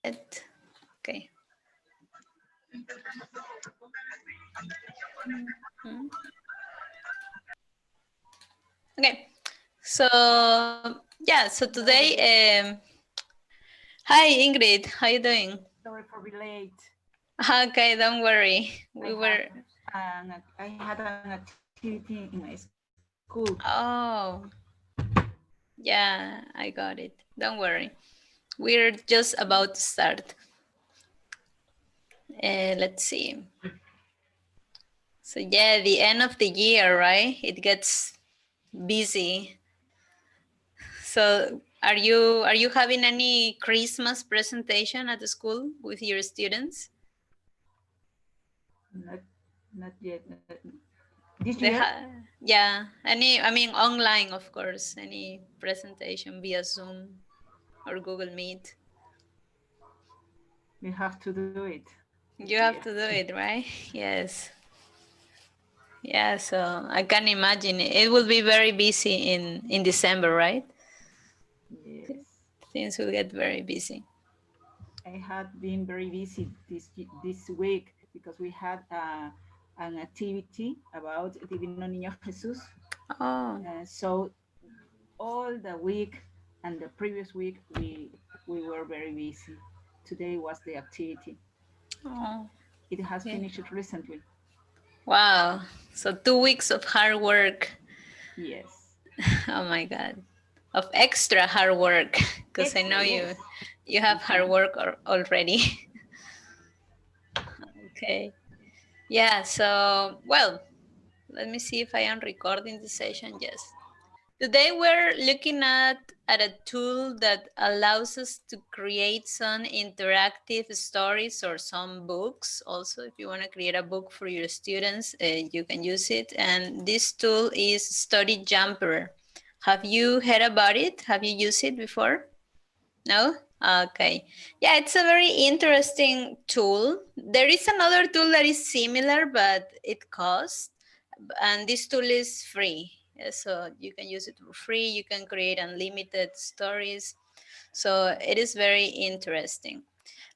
Okay. Okay. So yeah. So today, hi Ingrid. How you doing? Sorry for being late. Okay, don't worry. I had an activity in my school. Oh, yeah, I got it. Don't worry. We're just about to start. Let's see. So yeah, the end of the year, right? It gets busy. So are you having any Christmas presentation at the school with your students? Not yet. This They year yeah, I mean online, of course. Any presentation via Zoom or Google Meet. we have to do it. You Yeah. have to do it, right? Yes. Yeah, so I can imagine it will be very busy in December, right? Yes. Things will get very busy. I had been very busy this week because we had an activity about Divino Niño Jesús. Oh, So all the week and the previous week we were very busy. Today was the activity. oh, It has yeah. finished recently. Wow. So 2 weeks of hard work. Yes. Oh my God. Of extra hard work. Because I know Extra, yes. you have hard work already. Okay. Yeah, so well, let me see if I am recording the session. Yes. Today we're looking at a tool that allows us to create some interactive stories or some books. Also, if you want to create a book for your students, you can use it. And this tool is Storyjumper. Have you heard about it? Have you used it before? No? Okay. Yeah, it's a very interesting tool. There is another tool that is similar, but it costs. And this tool is free. Yeah, so you can use it for free. You can create unlimited stories. So it is very interesting.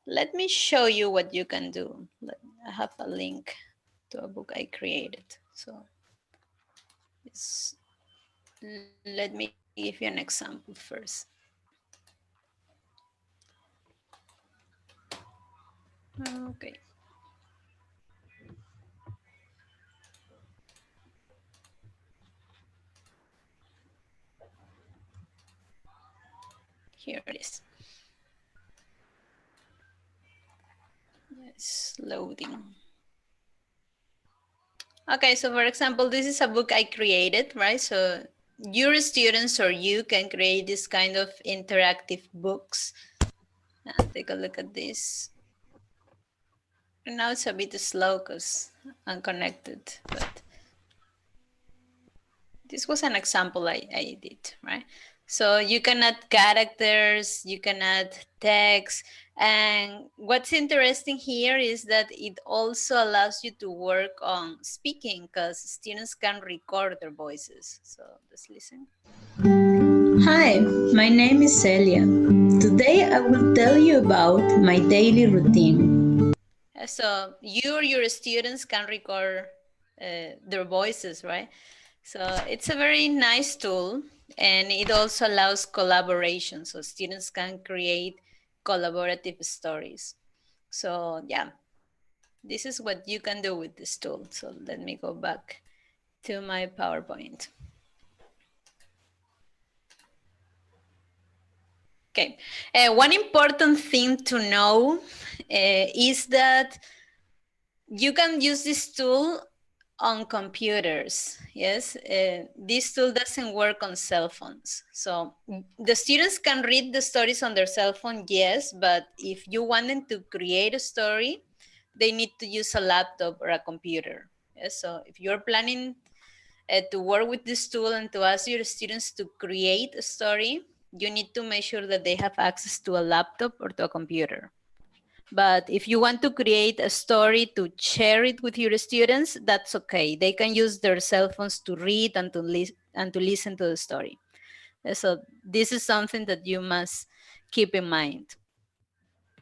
Let me show you what you can do. I have a link to a book I created. So let me give you an example first. Okay. Here it is. It's loading. Okay, so for example, this is a book I created, right? So your students or you can create this kind of interactive books. Take a look at this. And now it's a bit slow because I'm connected, but this was an example I did, right? So you can add characters, you can add text. And what's interesting here is that it also allows you to work on speaking because students can record their voices. So let's listen. Hi, my name is Celia. Today I will tell you about my daily routine. So you or your students can record their voices, right? So it's a very nice tool, and it also allows collaboration. So students can create collaborative stories. So yeah, this is what you can do with this tool. So let me go back to my PowerPoint. Okay, one important thing to know is that you can use this tool on computers. Yes, this tool doesn't work on cell phones. So the students can read the stories on their cell phone, yes, but if you want them to create a story, they need to use a laptop or a computer. Yes, so if you're planning to work with this tool and to ask your students to create a story, you need to make sure that they have access to a laptop or to a computer. But if you want to create a story to share it with your students, that's okay. They can use their cell phones to read and to listen to the story. So this is something that you must keep in mind.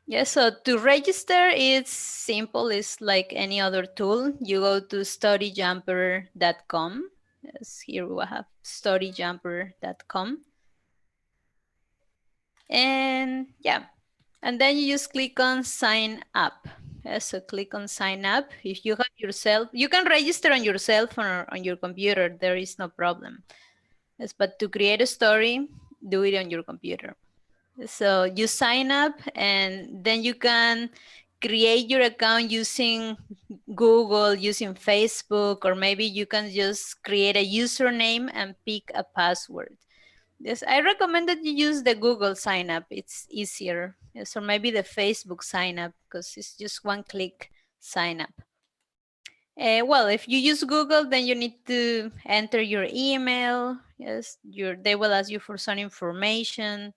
Yeah, so to register, it's simple. It's like any other tool. You go to storyjumper.com. Yes, here we have storyjumper.com. And yeah, and then you just click on sign up. Yes, so click on sign up. If you have yourself, you can register on your cell phone or on your computer. There is no problem. Yes, but to create a story, do it on your computer. So you sign up and then you can create your account using Google, using Facebook, or maybe you can just create a username and pick a password. Yes, I recommend that you use the Google sign up. It's easier. Yes, or maybe the Facebook sign up because it's just one click sign up. Well, if you use Google, then you need to enter your email. Yes, they will ask you for some information.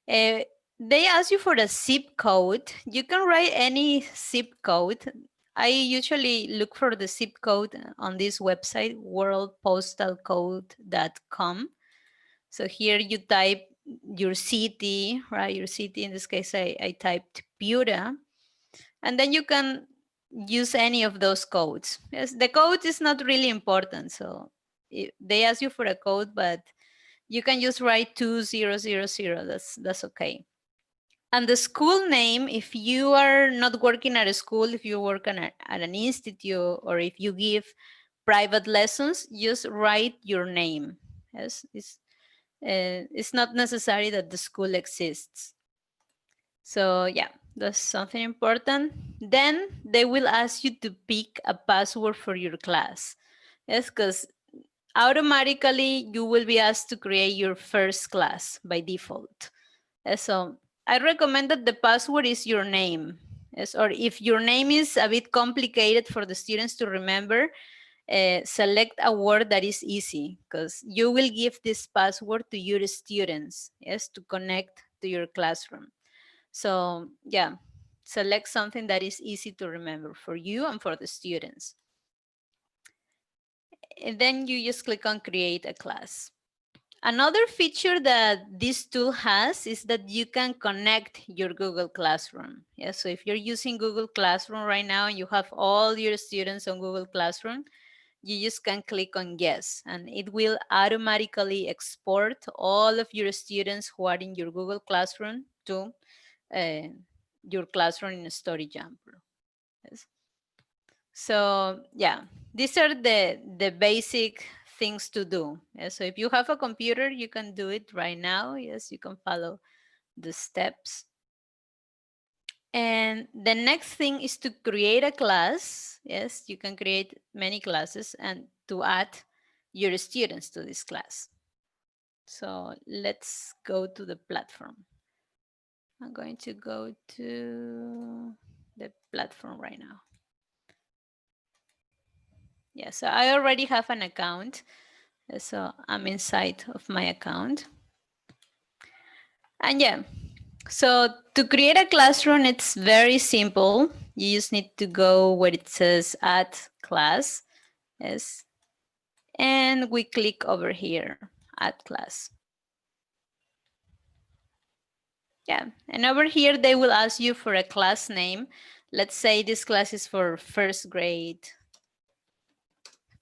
Uh, they ask you for a zip code. You can write any zip code. I usually look for the zip code on this website, worldpostalcode.com. So here you type your city, right? Your city, in this case, I typed Piura. And then you can use any of those codes. Yes, the code is not really important. So they ask you for a code, but you can just write 2000. That's okay. And the school name, if you are not working at a school, if you work at an institute, or if you give private lessons, just write your name. Yes, it's not necessary that the school exists. So yeah, that's something important. Then they will ask you to pick a password for your class. Yes, because automatically you will be asked to create your first class by default. So I recommend that the password is your name. Yes, or if your name is a bit complicated for the students to remember, select a word that is easy, because you will give this password to your students, yes, to connect to your classroom. So yeah, select something that is easy to remember for you and for the students. And then you just click on create a class. Another feature that this tool has is that you can connect your Google Classroom. Yeah, so if you're using Google Classroom right now and you have all your students on Google Classroom, you just can click on yes, and it will automatically export all of your students who are in your Google Classroom to uh, your classroom in Storyjumper. Yes. So yeah, these are the basic things to do. Yeah, so if you have a computer, you can do it right now. Yes, you can follow the steps. And the next thing is to create a class. Yes, you can create many classes and to add your students to this class. So let's go to the platform. I'm going to go to the platform right now. Yeah, so I already have an account. So I'm inside of my account. And yeah, so to create a classroom, it's very simple. You just need to go where it says add class. Yes. And we click over here, add class. Yeah, and over here, they will ask you for a class name. Let's say this class is for first grade,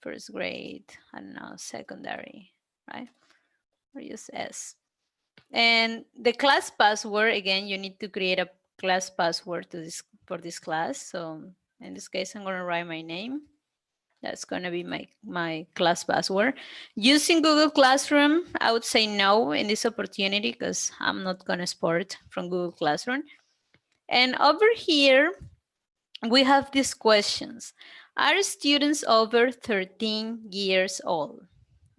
I don't know, secondary, right? Or just S. And the class password, again, you need to create a class password for this class. So in this case, I'm going to write my name. That's going to be my class password. Using Google Classroom, I would say no in this opportunity because I'm not going to export from Google Classroom. And over here, we have these questions. Are students over 13 years old?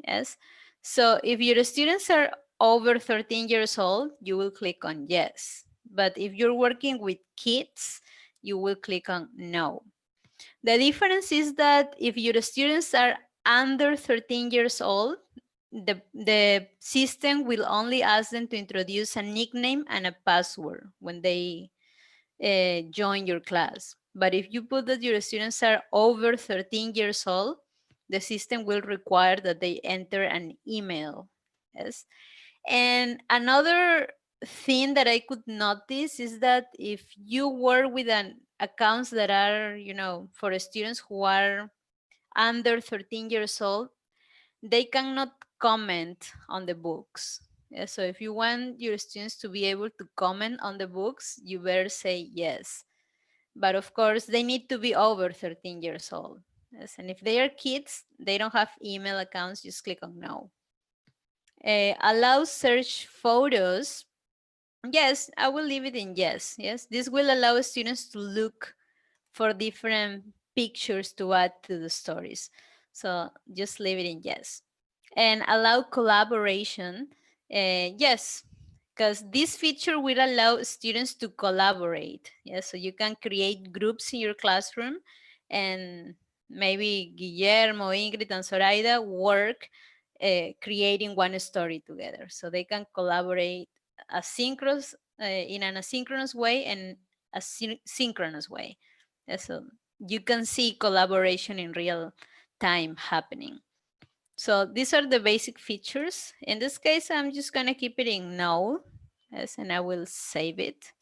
Yes. So if your students are over 13 years old, you will click on yes. But if you're working with kids, you will click on no. The difference is that if your students are under 13 years old, the system will only ask them to introduce a nickname and a password when they join your class. But if you put that your students are over 13 years old, the system will require that they enter an email. Yes. And another thing that I could notice is that if you work with an accounts that are, for students who are under 13 years old, they cannot comment on the books. Yeah, so if you want your students to be able to comment on the books, you better say yes. But of course, they need to be over 13 years old. Yes, and if they are kids, they don't have email accounts, just click on no. Allow search photos. Yes, I will leave it in yes. Yes, this will allow students to look for different pictures to add to the stories. So just leave it in yes. And allow collaboration. Yes, because this feature will allow students to collaborate. Yes, so you can create groups in your classroom, and maybe Guillermo, Ingrid, and Zoraida work creating one story together. So they can collaborate in an asynchronous way and a synchronous way. Yeah, so you can see collaboration in real time happening. So these are the basic features. In this case, I'm just going to keep it in no, yes, and I will save it.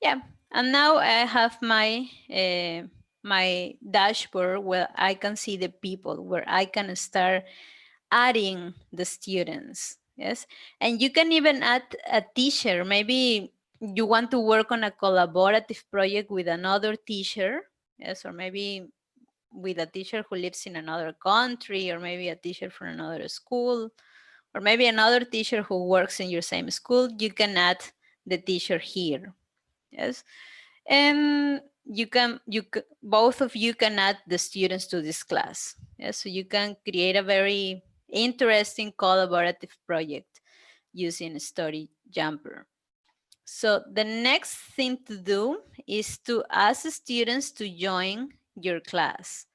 Yeah, and now I have my dashboard where I can see the people, where I can start adding the students. Yes, and you can even add a teacher. Maybe you want to work on a collaborative project with another teacher. Yes, or maybe with a teacher who lives in another country, or maybe a teacher from another school, or maybe another teacher who works in your same school. You can add the teacher here. Yes, and both of you can add the students to this class. Yes, so you can create a very interesting collaborative project using Storyjumper. So the next thing to do is to ask students to join your class.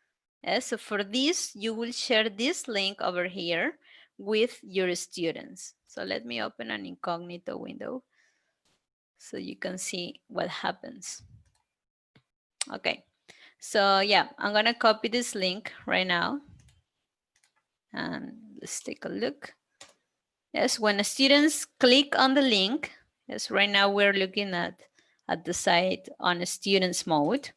Yes, so for this, you will share this link over here with your students. So let me open an incognito window so you can see what happens. Okay, so yeah, I'm gonna copy this link right now. And let's take a look. Yes, when the students click on the link, yes, right now we're looking at the site on students mode.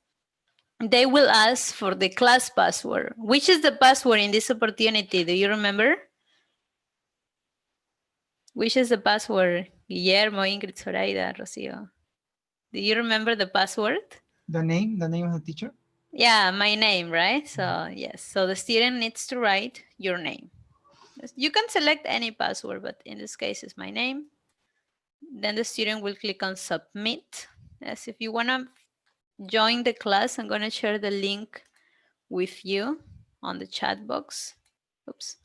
They will ask for the class password. Which is the password in this opportunity? Do you remember? Which is the password? Guillermo, Ingrid, Zoraida, Rocio. Do you remember the password? The name of the teacher? Yeah, my name, right? So yes, so the student needs to write your name. You can select any password, but in this case, it's my name. Then the student will click on submit. Yes, if you want to join the class, I'm going to share the link with you on the chat box. Oops.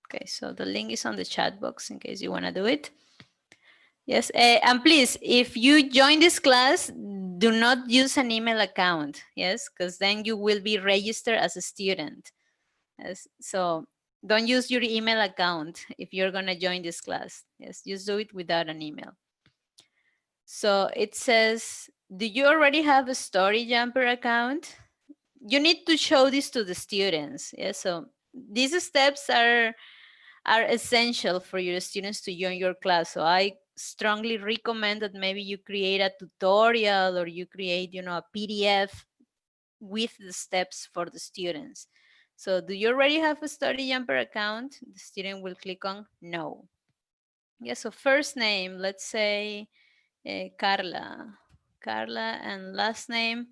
Okay, so the link is on the chat box in case you want to do it. Yes, and please, if you join this class, do not use an email account. Yes, because then you will be registered as a student. Yes, so don't use your email account if you're going to join this class. Yes, just do it without an email. So it says, do you already have a Storyjumper account? You need to show this to the students. Yeah, so these steps are essential for your students to join your class. So I strongly recommend that maybe you create a tutorial or you create, a PDF with the steps for the students. So do you already have a Storyjumper account? The student will click on no. Yeah, so first name, let's say Carla. Carla, and last name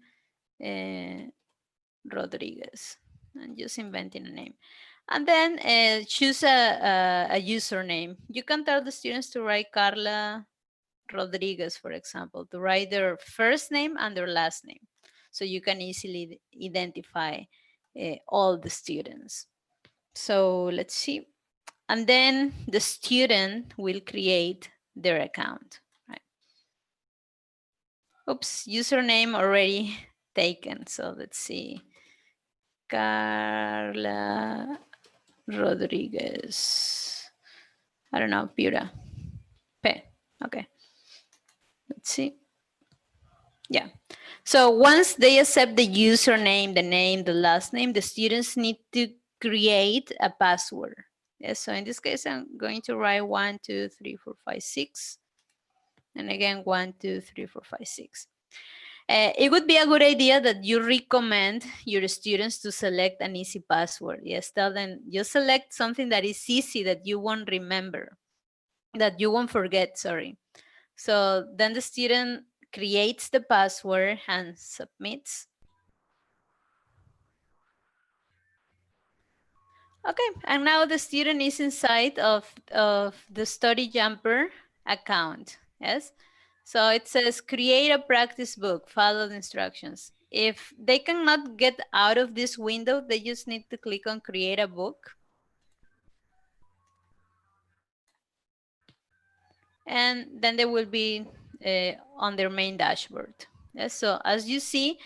Rodriguez. I'm just inventing a name. And then choose a username. You can tell the students to write Carla Rodriguez, for example, to write their first name and their last name. So you can easily identify all the students. So let's see. And then the student will create their account. Right? Oops, username already taken. So let's see. Carla Rodriguez. I don't know, Pura. P. Okay. Let's see. Yeah. So once they accept the username, the name, the last name, the students need to create a password. Yes, so in this case, I'm going to write 1, 2, 3, 4, 5, 6. And again, 1, 2, 3, 4, 5, 6. It would be a good idea that you recommend your students to select an easy password. Yes, tell them you select something that is easy that you won't remember, that you won't forget, sorry. So then the student creates the password and submits. Okay, and now the student is inside of the Storyjumper account, yes? So it says create a practice book, follow the instructions. If they cannot get out of this window, they just need to click on create a book. And then they will be on their main dashboard. Yes, so as you see,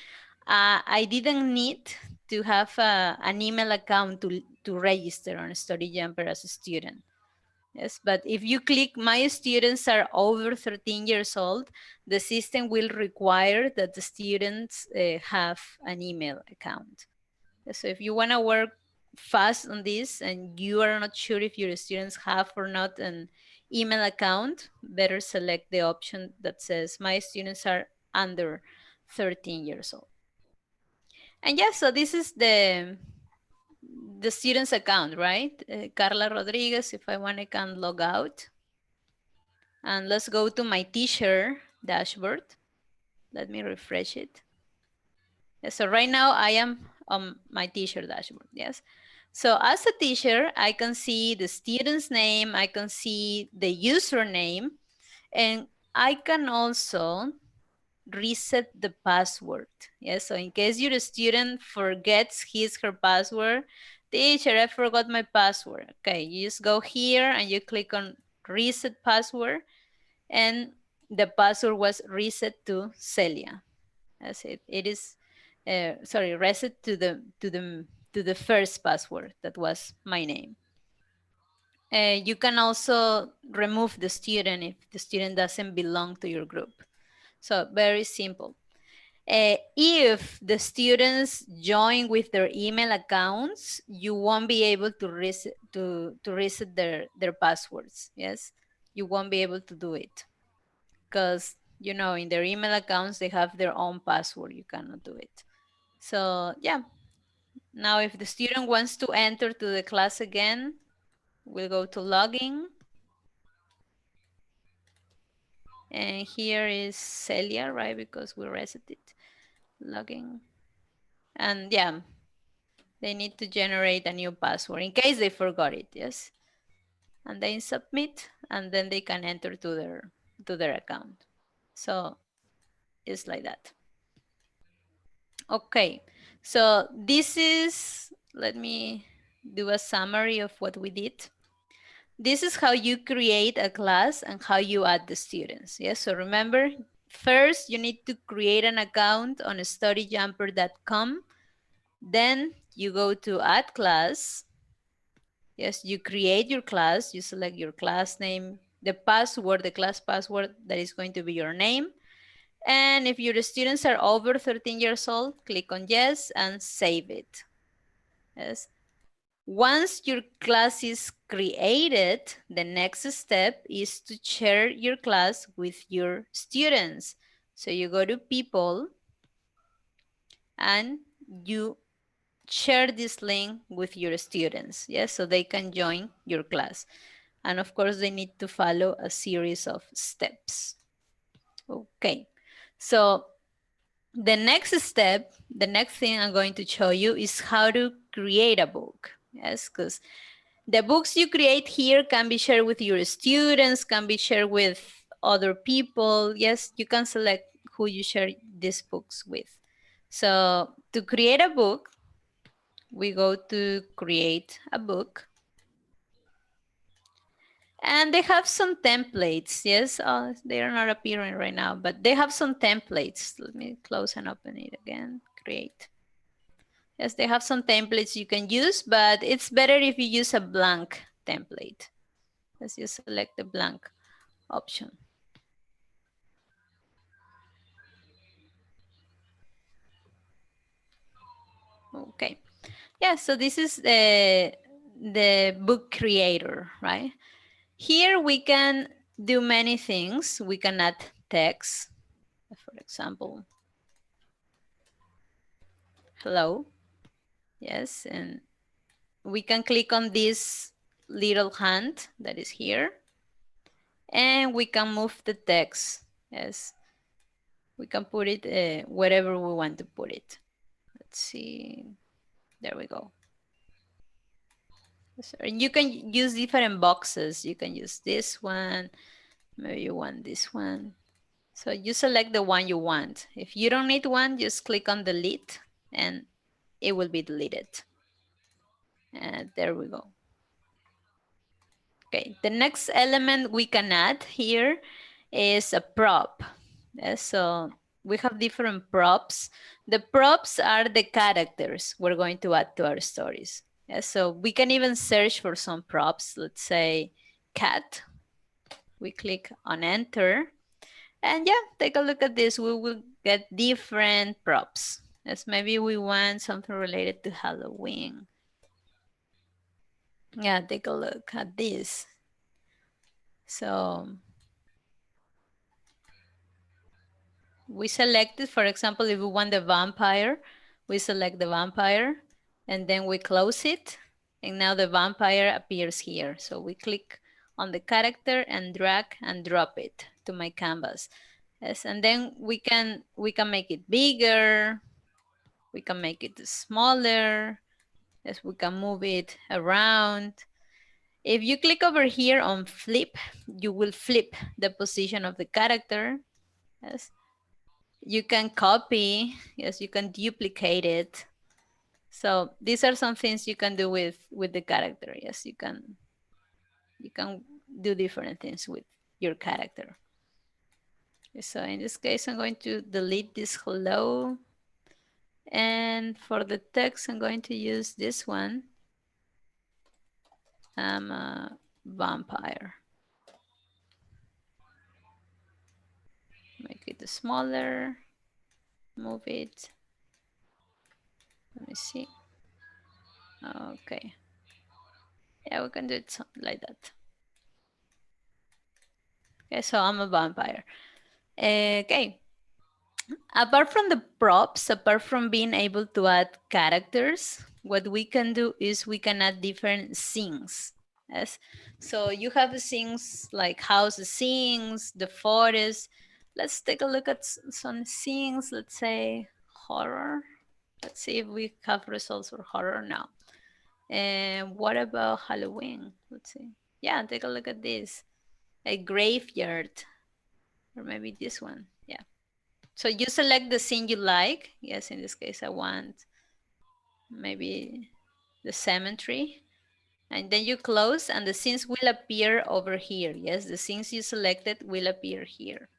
I didn't need to have an email account to register on Storyjumper as a student. Yes, but if you click my students are over 13 years old, the system will require that the students have an email account. So if you want to work fast on this and you are not sure if your students have or not an email account, better select the option that says my students are under 13 years old. And yeah, so this is the student's account, right? Carla Rodriguez, if I want, I can log out. And let's go to my teacher dashboard. Let me refresh it. Yes, so right now I am on my teacher dashboard, yes. So as a teacher, I can see the student's name, I can see the username, and I can also reset the password. Yes, so in case your student forgets his her password, teacher, I forgot my password. Okay, you just go here and you click on reset password, and the password was reset to Celia. As it is, sorry, reset to the first password that was my name. You can also remove the student if the student doesn't belong to your group. So very simple. If the students join with their email accounts, you won't be able to reset their passwords. Yes, you won't be able to do it because you know in their email accounts they have their own password. You cannot do it. So yeah, now if the student wants to enter to the class again, we'll go to login. And here is Celia, right? Because we reset it. Login. And yeah, they need to generate a new password in case they forgot it, yes. And then submit, and then they can enter to their account. So it's like that. Okay, so this is, let me do a summary of what we did. This is how you create a class and how you add the students. Yes, so remember, first you need to create an account on storyjumper.com. Then you go to add class. Yes, you create your class, you select your class name, the password, the class password that is going to be your name. And if your students are over 13 years old, click on yes and save it. Yes. Once your class is created, the next step is to share your class with your students. So you go to people and you share this link with your students, yes, so they can join your class. And of course, they need to follow a series of steps. Okay, so the next step, the next thing I'm going to show you is how to create a book. Yes, because the books you create here can be shared with your students, can be shared with other people. Yes, you can select who you share these books with. So to create a book, we go to create a book. And they have some templates. Yes, they are not appearing right now, but they have some templates. Let me close and open it again. Create. Yes, they have some templates you can use, but it's better if you use a blank template. Let's just select the blank option. Okay. Yeah, so this is the book creator, right? Here we can do many things. We can add text, for example, hello, yes, and we can click on this little hand that is here, and we can move the text, yes. We can put it wherever we want to put it. Let's see, there we go. And you can use different boxes. You can use this one, maybe you want this one. So you select the one you want. If you don't need one, just click on delete and it will be deleted. And there we go. Okay, the next element we can add here is a prop. So we have different props. The props are the characters we're going to add to our stories. So we can even search for some props. Let's say cat. We click on enter. And yeah, take a look at this. We will get different props. As maybe we want something related to Halloween. Yeah, take a look at this. So we selected, for example, if we want the vampire, we select the vampire and then we close it. And now the vampire appears here. So we click on the character and drag and drop it to my canvas. Yes, and then we can make it bigger. We can make it smaller. Yes, we can move it around. If you click over here on flip, you will flip the position of the character. Yes. You can copy. Yes, you can duplicate it. So these are some things you can do with the character. Yes, you can do different things with your character. So in this case, I'm going to delete this hello. And for the text, I'm going to use this one. I'm a vampire. Make it smaller, move it. Let me see. Okay. Yeah, we can do it something like that. Okay, so I'm a vampire. Okay. Apart from the props, apart from being able to add characters, what we can do is we can add different scenes. Yes. So you have scenes like house scenes, the forest. Let's take a look at some scenes. Let's say horror. Let's see if we have results for horror now. And what about Halloween? Let's see. Yeah, take a look at this. A graveyard. Or maybe this one. Yeah. So you select the scene you like. Yes, in this case, I want maybe the cemetery. And then you close and the scenes will appear over here. Yes, the scenes you selected will appear here.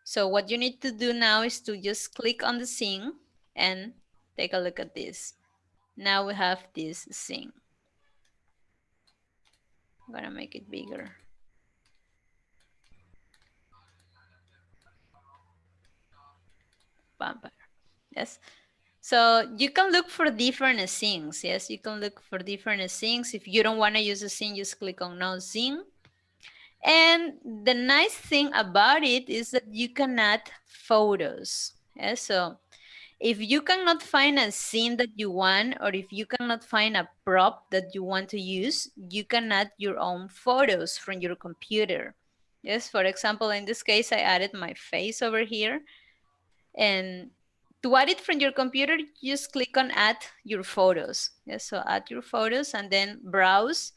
So what you need to do now is to just click on the scene and take a look at this. Now we have this scene. I'm gonna make it bigger. Vampire. Yes. So you can look for different scenes. Yes, you can look for different scenes. If you don't want to use a scene, just click on no scene. And the nice thing about it is that you can add photos. Yes, so if you cannot find a scene that you want, or if you cannot find a prop that you want to use, you can add your own photos from your computer. Yes, for example, in this case, I added my face over here. And to add it from your computer, you just click on add your photos. Yes, so add your photos and then browse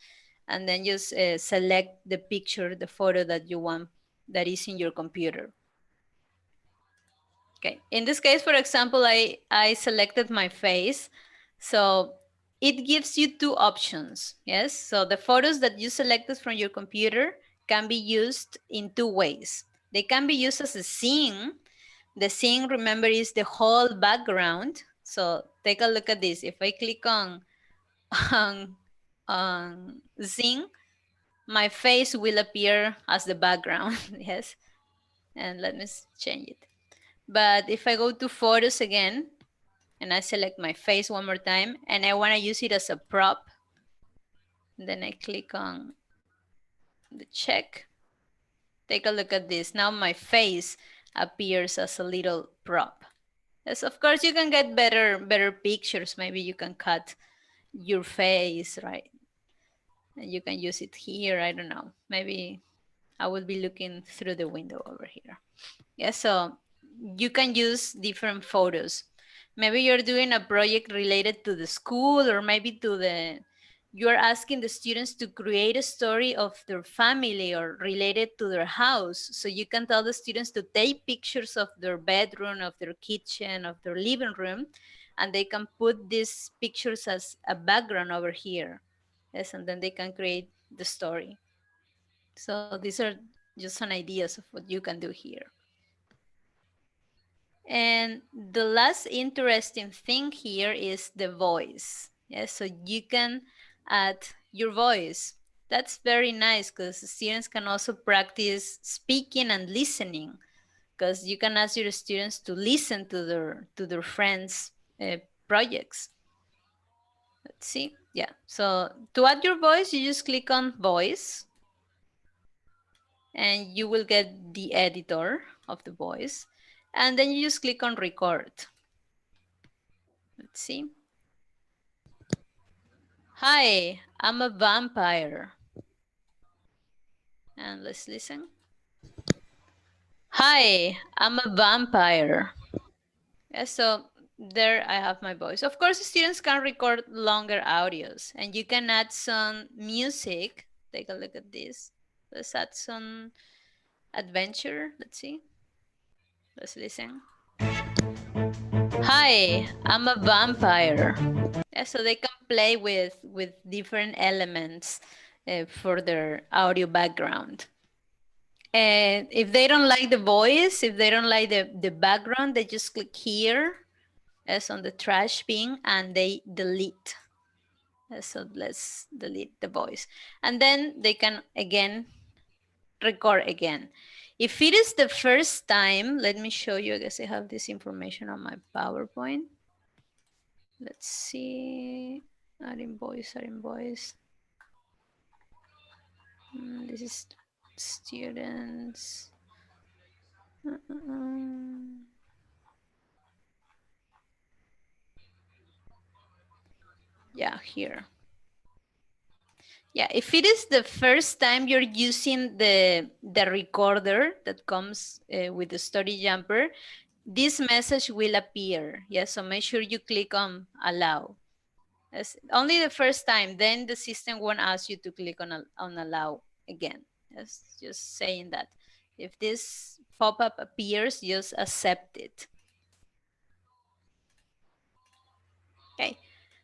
and then just select the picture, the photo that you want that is in your computer. Okay, in this case, for example, I selected my face. So it gives you two options, yes? So the photos that you selected from your computer can be used in two ways. They can be used as a scene. The scene, remember, is the whole background. So take a look at this. If I click on scene, my face will appear as the background, yes? And let me change it. But if I go to photos again, and I select my face one more time, and I wanna use it as a prop, Then I click on the check. Take a look at this. Now my face appears as a little prop. Yes, of course you can get better pictures. Maybe you can cut your face, right? And you can use it here. I don't know. Maybe I will be looking through the window over here. Yeah, so you can use different photos. Maybe you're doing a project related to the school, or maybe you're asking the students to create a story of their family or related to their house. So you can tell the students to take pictures of their bedroom, of their kitchen, of their living room, and they can put these pictures as a background over here. Yes, and then they can create the story. So these are just some ideas of what you can do here. And the last interesting thing here is the voice. Yes, so you can add your voice. That's very nice because students can also practice speaking and listening, because you can ask your students to listen to their friends' projects. Let's see. Yeah. So to add your voice, you just click on voice, and you will get the editor of the voice. And then you just click on record. Let's see. Hi, I'm a vampire. And let's listen. Hi, I'm a vampire. Yeah, so there I have my voice. Of course, students can record longer audios, and you can add some music. Take a look at this. Let's add some adventure. Let's see. Let's listen. Hi, I'm a vampire. Yeah, so they can play with different elements for their audio background. And if they don't like the voice, if they don't like the background, they just click here as on the trash bin and they delete. So let's delete the voice. And then they can again record again. If it is the first time, let me show you. I guess I have this information on my PowerPoint. Let's see. Adding voice, adding voice. This is students. Yeah, here. Yeah, if it is the first time you're using the recorder that comes with the Storyjumper, this message will appear. Yeah, so make sure you click on allow. It's only the first time, then the system won't ask you to click on allow again. Yes, just saying that. If this pop-up appears, just accept it. Okay,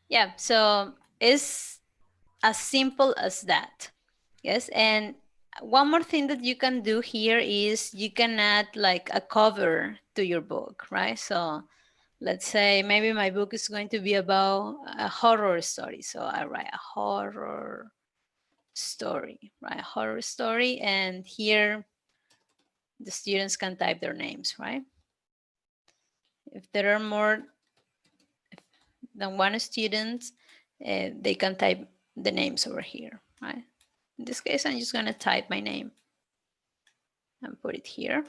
yeah, so it's as simple as that. Yes, and one more thing that you can do here is you can add like a cover to your book, right? So let's say maybe my book is going to be about a horror story. So I write a horror story, right? A horror story, and here the students can type their names, right? If there are more than one student, they can type the names over here, right? In this case, I'm just gonna type my name and put it here.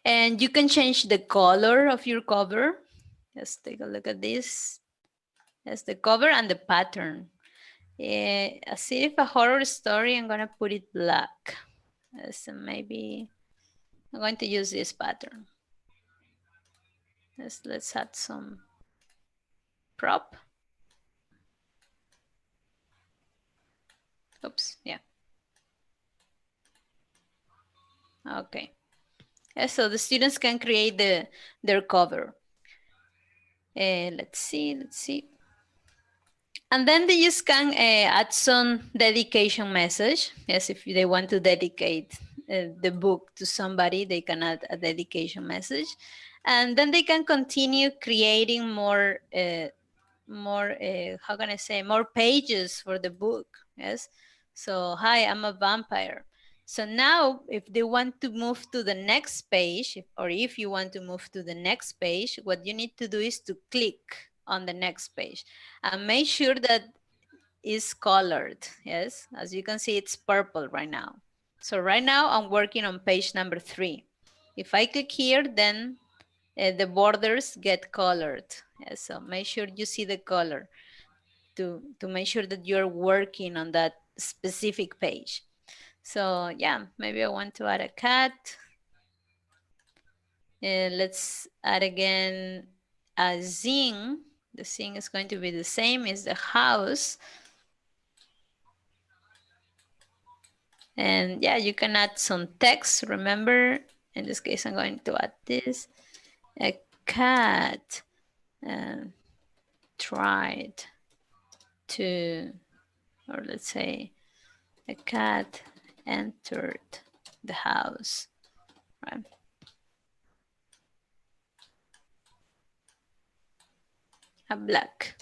And you can change the color of your cover. Let's take a look at this. That's the cover and the pattern. As if a horror story, I'm gonna put it black. So maybe I'm going to use this pattern. Let's add some prop. Oops, yeah. Okay. So the students can create their cover. Let's see. And then they just can add some dedication message. Yes, if they want to dedicate the book to somebody, they can add a dedication message. And then they can continue creating more, how can I say, more pages for the book. Yes. So, hi, I'm a vampire. So now if they want to move to the next page, or if you want to move to the next page, what you need to do is to click on the next page and make sure that is colored. Yes, as you can see, it's purple right now. So right now I'm working on page number 3. If I click here, then the borders get colored. Yes, so make sure you see the color to make sure that you're working on that specific page. So yeah, maybe I want to add a cat. Let's add again a zing. The zing is going to be the same as the house. And yeah, you can add some text. Remember, in this case, I'm going to add this. A cat tried to, or let's say, a cat entered the house, right? A black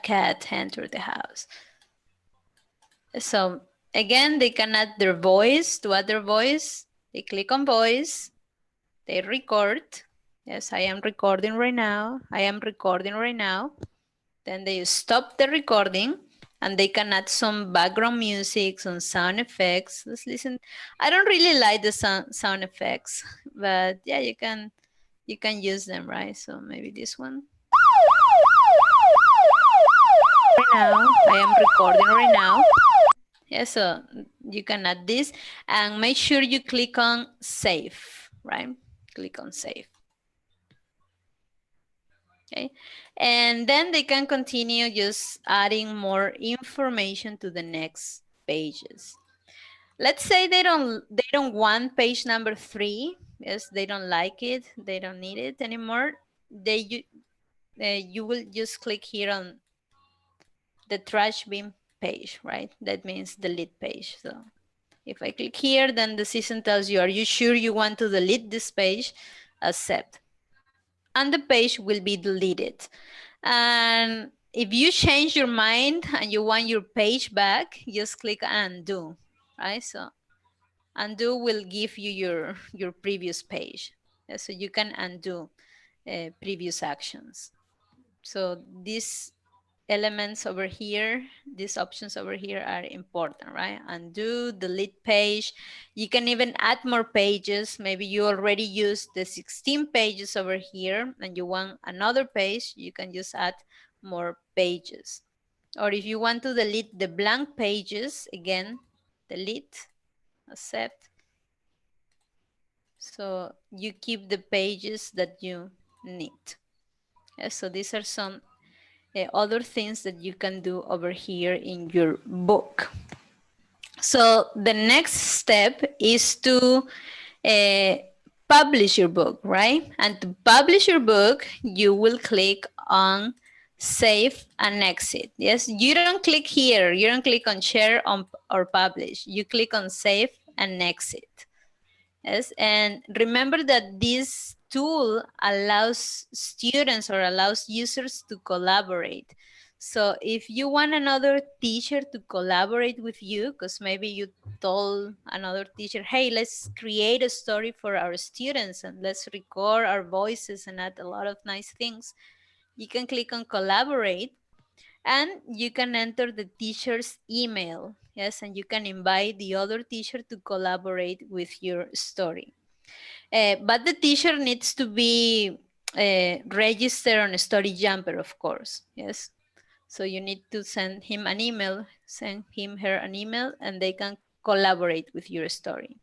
cat entered the house. So again, they can add their voice. To add their voice, they click on voice, they record. Yes, I am recording right now. I am recording right now. Then they stop the recording and they can add some background music, some sound effects. Let's listen. I don't really like the sound effects, but yeah, you can use them, right? So maybe this one. Right now, I am recording right now. Yeah, so you can add this and make sure you click on save, right? Click on save. Okay, and then they can continue just adding more information to the next pages. Let's say they don't want page number 3. Yes, they don't like it, they don't need it anymore. You will just click here on the trash bin page, right? That means delete page. So if I click here, then the system tells you, are you sure you want to delete this page? Accept. And the page will be deleted. And if you change your mind and you want your page back, just click undo, right? So undo will give you your previous page. Yeah, so you can undo previous actions. So these elements over here, these options over here are important, right? Undo, delete page. You can even add more pages. Maybe you already used the 16 pages over here and you want another page, you can just add more pages. Or if you want to delete the blank pages, again, delete, accept. So you keep the pages that you need. Yeah, so these are some other things that you can do over here in your book. So the next step is to publish your book, right? And to publish your book, you will click on save and exit. Yes, you don't click here. You don't click on share or publish. You click on save and exit. Yes, and remember that this tool allows students or allows users to collaborate. So if you want another teacher to collaborate with you, because maybe you told another teacher, hey, let's create a story for our students and let's record our voices and add a lot of nice things, you can click on collaborate and you can enter the teacher's email. Yes, and you can invite the other teacher to collaborate with your story. But the teacher needs to be registered on Storyjumper, of course. Yes. So you need to send him an email, send him, her an email, and they can collaborate with your story.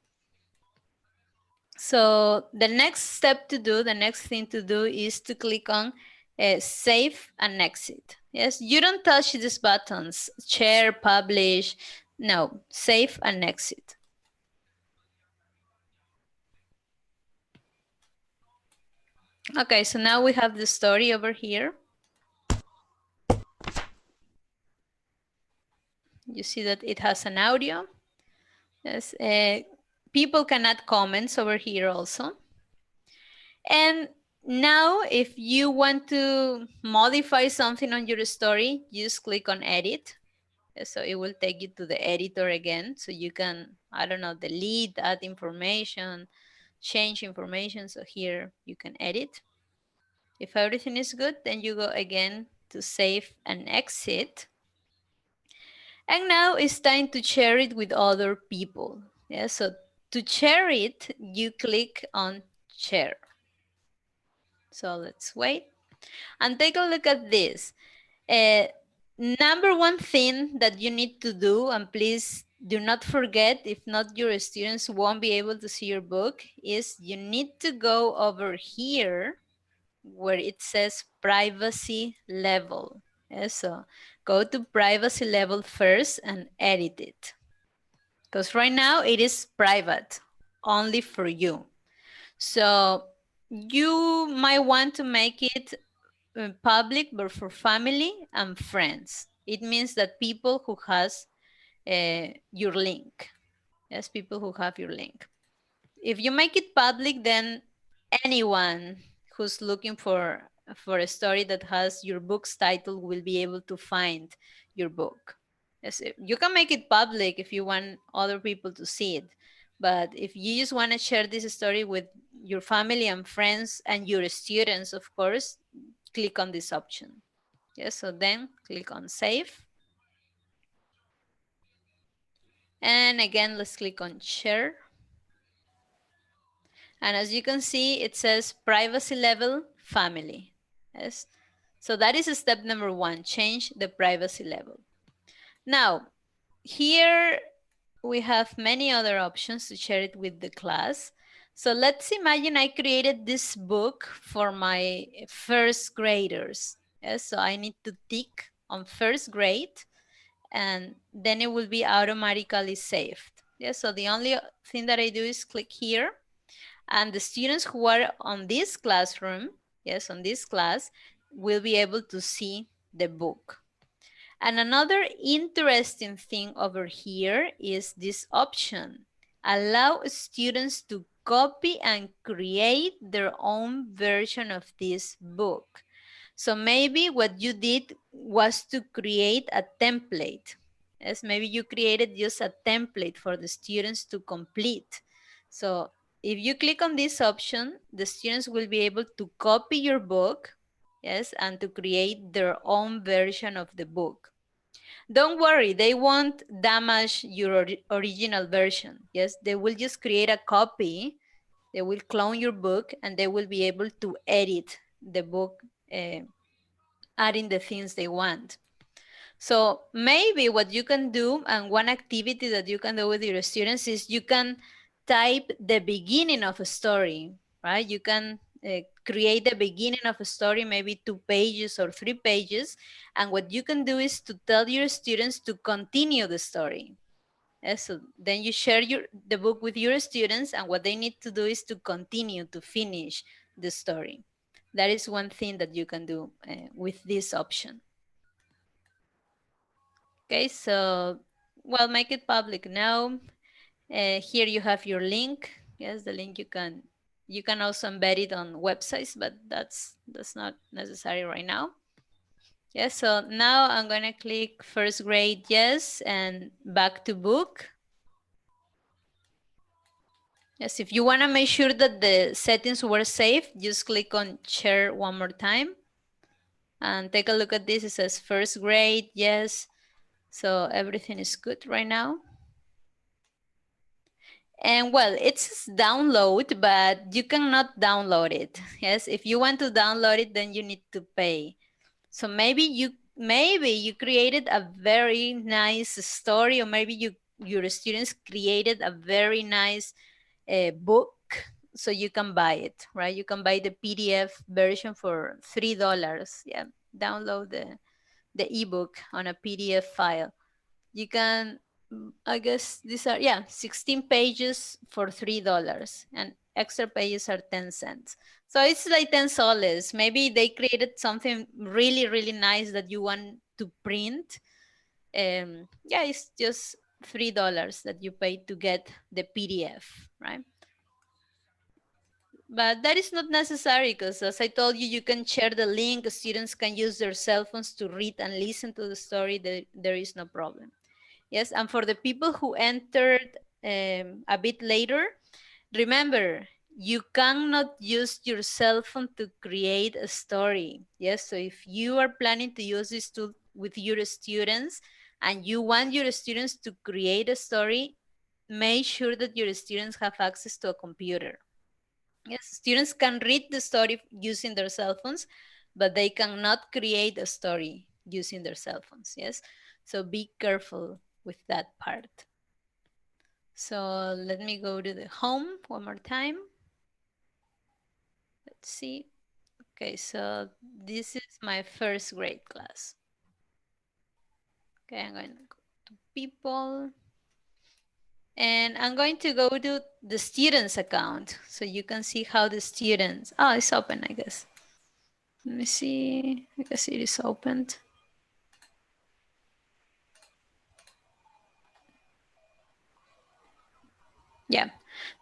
So the next step to do, the next thing to do is to click on save and exit. Yes, you don't touch these buttons, share, publish. No, save and exit. Okay, so now we have the story over here. You see that it has an audio. Yes, people can add comments over here also. And now if you want to modify something on your story, you just click on edit. So it will take you to the editor again. So you can, I don't know, delete, add information, change information. So here you can edit. If everything is good, then you go again to save and exit. And now it's time to share it with other people. Yeah, so to share it, you click on share. So let's wait and take a look at this. Number one thing that you need to do, and please do not forget, if not your students won't be able to see your book, is you need to go over here where it says privacy level. Yeah, so go to privacy level first and edit it. Because right now it is private, only for you. So you might want to make it public, but for family and friends. It means that people who has your link. Yes, people who have your link. If you make it public, then anyone who's looking for a story that has your book's title will be able to find your book. Yes, you can make it public if you want other people to see it. But if you just want to share this story with your family and friends and your students, of course, click on this option. Yes, so then click on save. And again, let's click on share. And as you can see, it says privacy level family. Yes. So that is step number one, change the privacy level. Now, here we have many other options to share it with the class. So let's imagine I created this book for my first graders. Yes, so I need to tick on first grade and then it will be automatically saved. Yes, so the only thing that I do is click here and the students who are on this classroom, yes, on this class, will be able to see the book. And another interesting thing over here is this option. Allow students to copy and create their own version of this book. So maybe what you did was to create a template. Yes, maybe you created just a template for the students to complete. So if you click on this option, the students will be able to copy your book, yes, and to create their own version of the book. Don't worry, they won't damage your original version. Yes, they will just create a copy, they will clone your book, and they will be able to edit the book, adding the things they want. So maybe what you can do, and one activity that you can do with your students is you can type the beginning of a story, right? You can create the beginning of a story, maybe 2 pages or 3 pages. And what you can do is to tell your students to continue the story. So then you share the book with your students, and what they need to do is to continue to finish the story. That is one thing that you can do with this option. Okay, so, well, make it public now. Here you have your link. Yes, the link you can also embed it on websites, but that's not necessary right now. Yes, so now I'm gonna click first grade, yes, and back to book. Yes, if you wanna make sure that the settings were saved, just click on share one more time. And take a look at this, it says first grade, yes. So everything is good right now. And well, it's download, but you cannot download it. Yes, if you want to download it, then you need to pay. So maybe you created a very nice story, or maybe your students created a very nice book, so you can buy it, right? You can buy the PDF version for $3. Yeah, download the ebook on a PDF file. You can, I guess these are, yeah, 16 pages for $3 and extra pages are 10 cents. So it's like 10 soles. Maybe they created something really, really nice that you want to print. Yeah, it's just $3 that you pay to get the PDF, right? But that is not necessary because, as I told you, you can share the link. Students can use their cell phones to read and listen to the story. There is no problem. Yes, and for the people who entered a bit later, remember, you cannot use your cell phone to create a story. Yes, so if you are planning to use this tool with your students, and you want your students to create a story, make sure that your students have access to a computer. Yes, students can read the story using their cell phones, but they cannot create a story using their cell phones. Yes, so be careful with that part. So let me go to the home one more time. Let's see. Okay, so this is my first grade class. Okay, I'm going to go to people. And I'm going to go to the students account so you can see how the students, oh, it's open, I guess. Let me see, I guess it is opened. Yeah,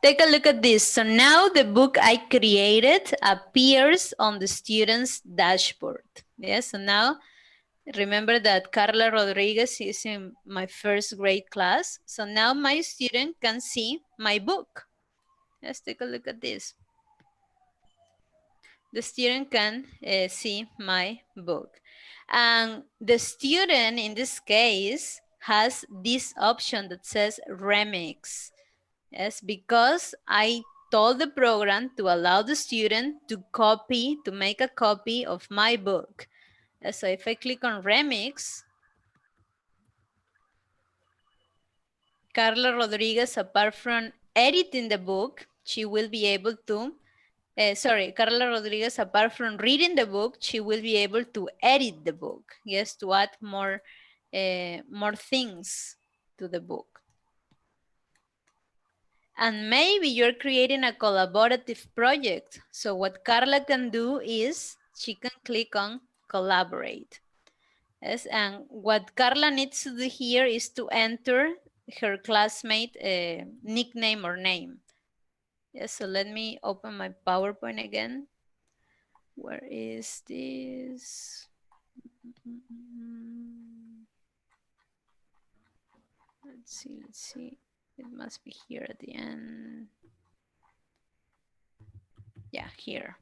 take a look at this. So now the book I created appears on the student's dashboard. Yes, so now remember that Carla Rodriguez is in my first grade class. So now my student can see my book. Let's take a look at this. The student can see my book. And the student in this case has this option that says remix. Yes, because I told the program to allow the student to make a copy of my book. So if I click on remix, Carla Rodriguez, apart from editing the book, she will be able to, Carla Rodriguez, apart from reading the book, she will be able to edit the book. Yes, to add more things to the book. And maybe you're creating a collaborative project. So what Carla can do is she can click on collaborate. Yes, and what Carla needs to do here is to enter her classmate nickname or name. Yes, so let me open my PowerPoint again. Where is this? Let's see. It must be here at the end. Yeah, here.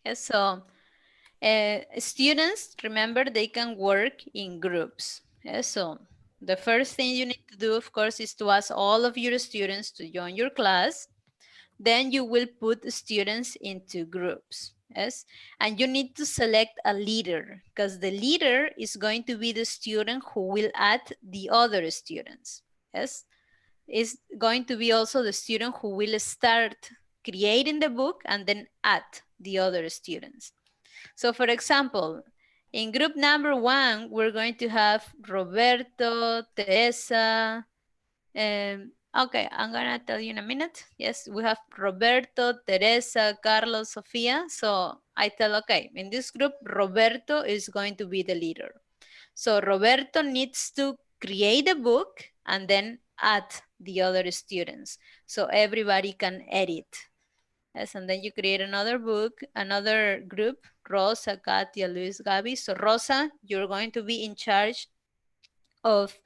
Yes, so students, remember, they can work in groups. Yes, so the first thing you need to do, of course, is to ask all of your students to join your class. Then you will put students into groups. Yes, and you need to select a leader because the leader is going to be the student who will add the other students. Yes, is going to be also the student who will start creating the book and then add the other students. So for example, in group number 1, we're going to have Roberto, Teresa. Okay, I'm gonna tell you in a minute. Yes, we have Roberto, Teresa, Carlos, Sofia. So I tell, okay, in this group, Roberto is going to be the leader. So Roberto needs to create a book and then add the other students. So everybody can edit. Yes, and then you create another book, another group, Rosa, Katia, Luis, Gabi. So Rosa, you're going to be in charge of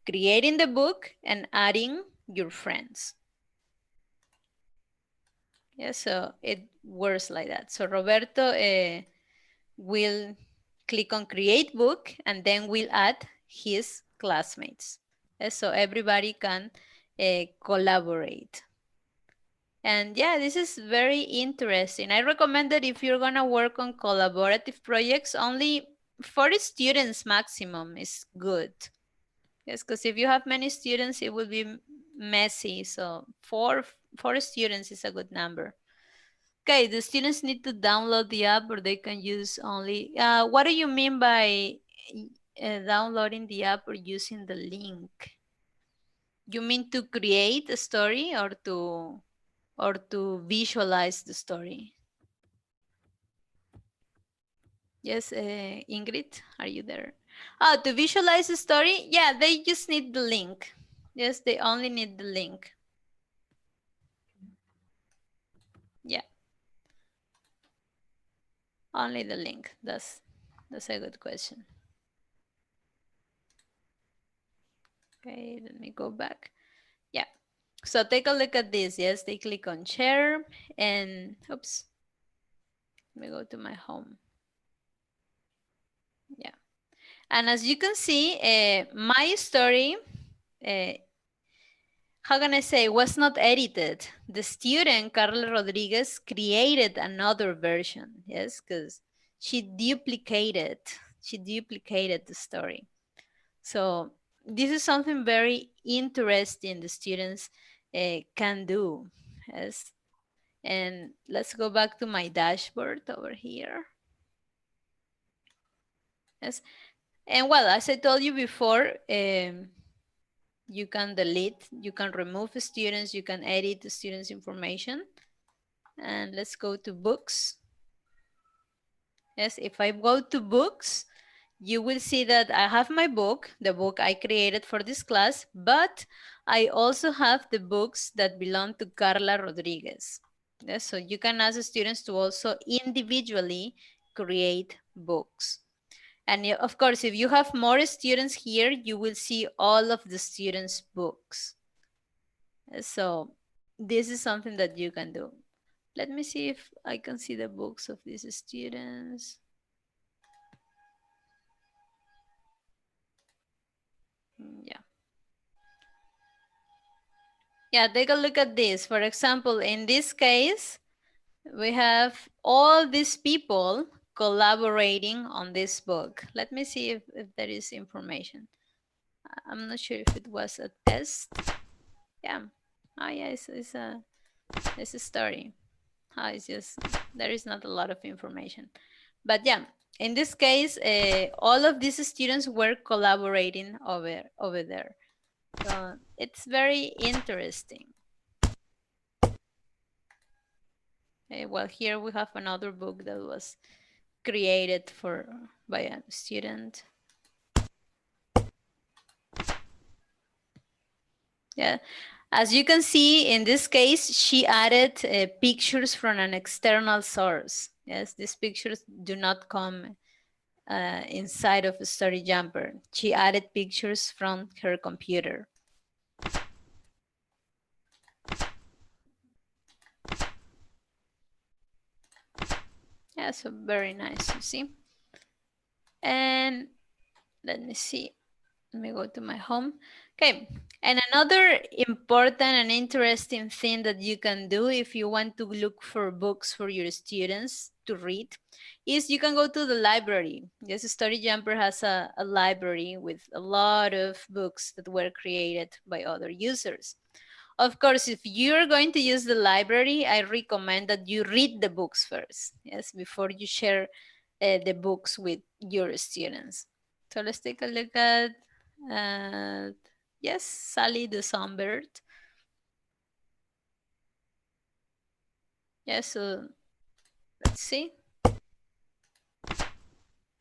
creating the book and adding your friends. Yeah, so it works like that. So Roberto will click on create book and then we'll add his classmates. So everybody can collaborate. And yeah, this is very interesting. I recommend that if you're gonna work on collaborative projects, only 40 students maximum is good. Yes, because if you have many students, it will be messy. So four students is a good number. Okay, the students need to download the app or they can use only, what do you mean by downloading the app or using the link? You mean to create a story or to visualize the story? Yes, Ingrid, are you there? Oh, to visualize the story? Yeah, they just need the link. Yes, they only need the link. Yeah. Only the link. That's a good question. Okay, let me go back. Yeah. So take a look at this. Yes, they click on share and oops. Let me go to my home. Yeah. And as you can see, my story, how can I say, was not edited. The student, Carla Rodriguez, created another version, yes, because she duplicated the story. So this is something very interesting the students can do, yes. And let's go back to my dashboard over here. Yes, and well, as I told you before, you can delete, you can remove students, you can edit the students' information. And let's go to books. Yes, if I go to books, you will see that I have my book, the book I created for this class, but I also have the books that belong to Carla Rodriguez. Yes, so you can ask the students to also individually create books. And of course, if you have more students here, you will see all of the students' books. So this is something that you can do. Let me see if I can see the books of these students. Yeah. Yeah, take a look at this. For example, in this case, we have all these people collaborating on this book. Let me see if there is information. I'm not sure if it was a test. Yeah. Oh yeah, it's a story. Oh, it's just, there is not a lot of information. But yeah, in this case, all of these students were collaborating over there. So it's very interesting. Well, here we have another book that was created by a student. Yeah, as you can see, in this case, she added pictures from an external source. Yes, these pictures do not come inside of Storyjumper. She added pictures from her computer. Yeah, so very nice, you see. And let me see. Let me go to my home. Okay, and another important and interesting thing that you can do if you want to look for books for your students to read is you can go to the library. Yes, Storyjumper has a library with a lot of books that were created by other users. Of course, if you're going to use the library, I recommend that you read the books first, yes, before you share the books with your students. So let's take a look at, yes, Sally the Songbird. Yes, so let's see.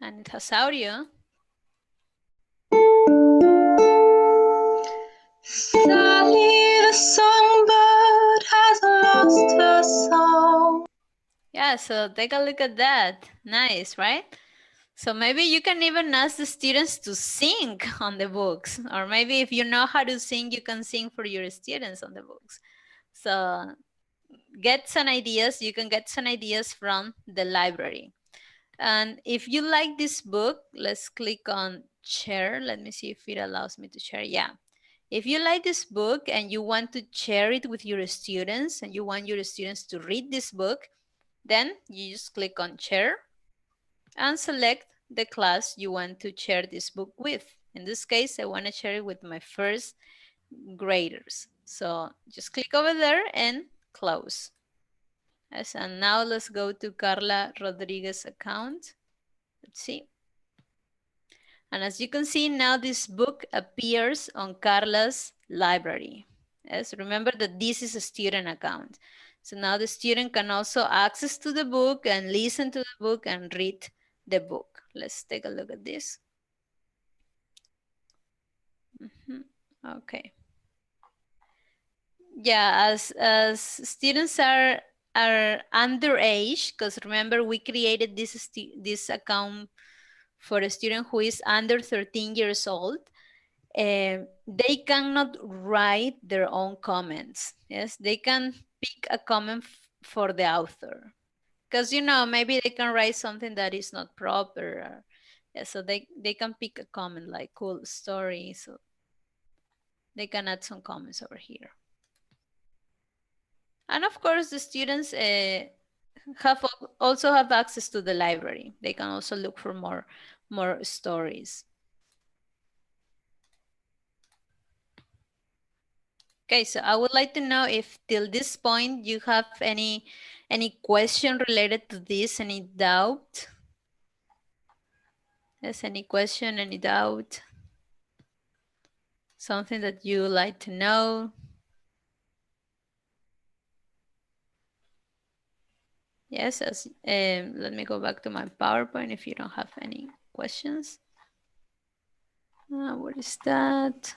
And it has audio. Sally the songbird has lost her song. Yeah, so take a look at that. Nice, right? So maybe you can even ask the students to sing on the books. Or maybe if you know how to sing, you can sing for your students on the books. So get some ideas. You can get some ideas from the library. And if you like this book, let's click on share. Let me see if it allows me to share. Yeah. If you like this book and you want to share it with your students and you want your students to read this book, then you just click on share and select the class you want to share this book with. In this case, I want to share it with my first graders. So just click over there and close. Yes, and now let's go to Carla Rodriguez account. Let's see. And as you can see now, this book appears on Carla's library. Yes, remember that this is a student account. So now the student can also access to the book and listen to the book and read the book. Let's take a look at this. Okay. Yeah, as students are underage, because remember we created this account for a student who is under 13 years old, they cannot write their own comments. Yes, they can pick a comment for the author. Because, you know, maybe they can write something that is not proper. Yeah, so they can pick a comment like cool story. So they can add some comments over here. And of course, the students also have access to the library. They can also look for more stories. Okay, so I would like to know if till this point you have any question related to this, any doubt? Yes, any question, any doubt? Something that you like to know? Yes, let me go back to my PowerPoint if you don't have any questions. What is that?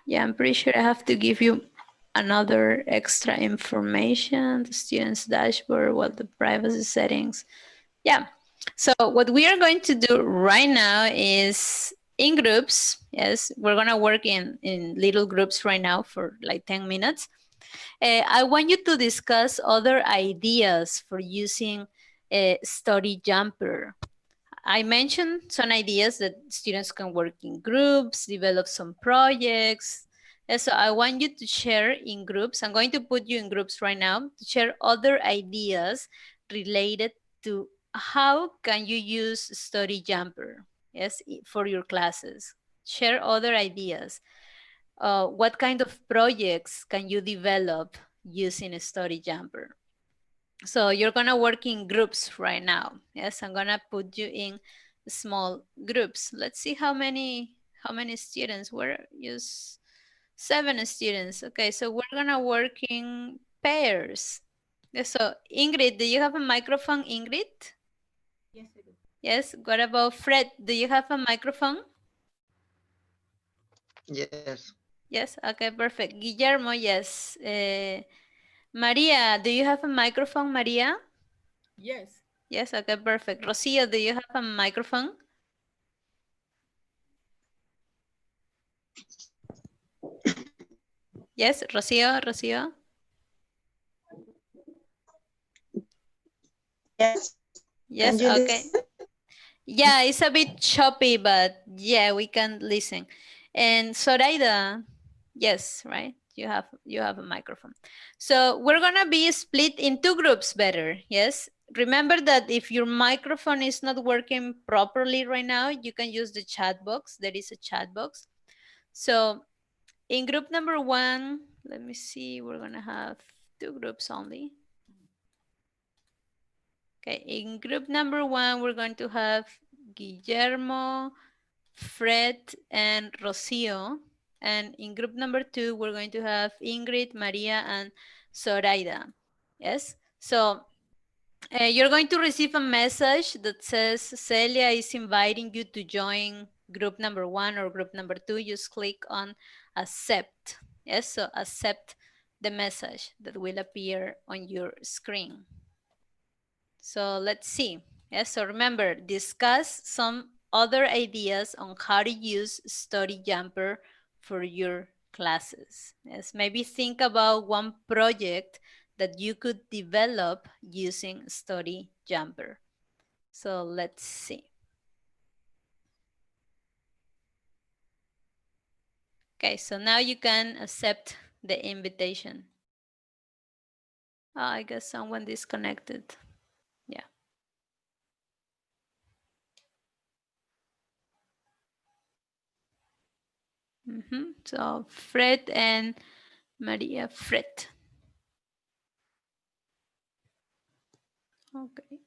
Yeah, I'm pretty sure I have to give you another extra information, the student's dashboard, what the privacy settings. Yeah, so what we are going to do right now is in groups. Yes, we're gonna work in little groups right now for like 10 minutes. I want you to discuss other ideas for using Storyjumper. I mentioned some ideas that students can work in groups, develop some projects. And so I want you to share in groups. I'm going to put you in groups right now to share other ideas related to how can you use Storyjumper, yes, for your classes. Share other ideas. What kind of projects can you develop using Storyjumper? So you're gonna work in groups right now. Yes, I'm gonna put you in small groups. Let's see how many students. We're use 7 students. Okay, so we're gonna work in pairs. Yeah, so Ingrid, do you have a microphone, Ingrid? Yes, I do. Yes. What about Fred? Do you have a microphone? Yes. Yes. Okay, perfect. Guillermo, yes. Maria, do you have a microphone, Maria? Yes. Yes, okay, perfect. Rocio, do you have a microphone? Yes, Rocio. Yes. Yes, Can you okay. listen? Yeah, it's a bit choppy, but yeah, we can listen. And Zoraida, yes, right? You have a microphone. So we're gonna be split in 2 groups better, yes? Remember that if your microphone is not working properly right now, you can use the chat box. There is a chat box. So in group number 1, let me see, we're gonna have 2 groups only. Okay, in group number 1, we're going to have Guillermo, Fred, and Rocio. And in group number 2, we're going to have Ingrid, Maria, and Zoraida. Yes, so you're going to receive a message that says Celia is inviting you to join group number 1 or group number 2. Just click on accept. Yes, so accept the message that will appear on your screen. So let's see. Yes, so remember, discuss some other ideas on how to use Storyjumper for your classes. Yes, maybe think about one project that you could develop using Storyjumper. So let's see. Okay, so now you can accept the invitation. Oh, I guess someone disconnected. Yeah. So Fred and Maria, Fred. Okay.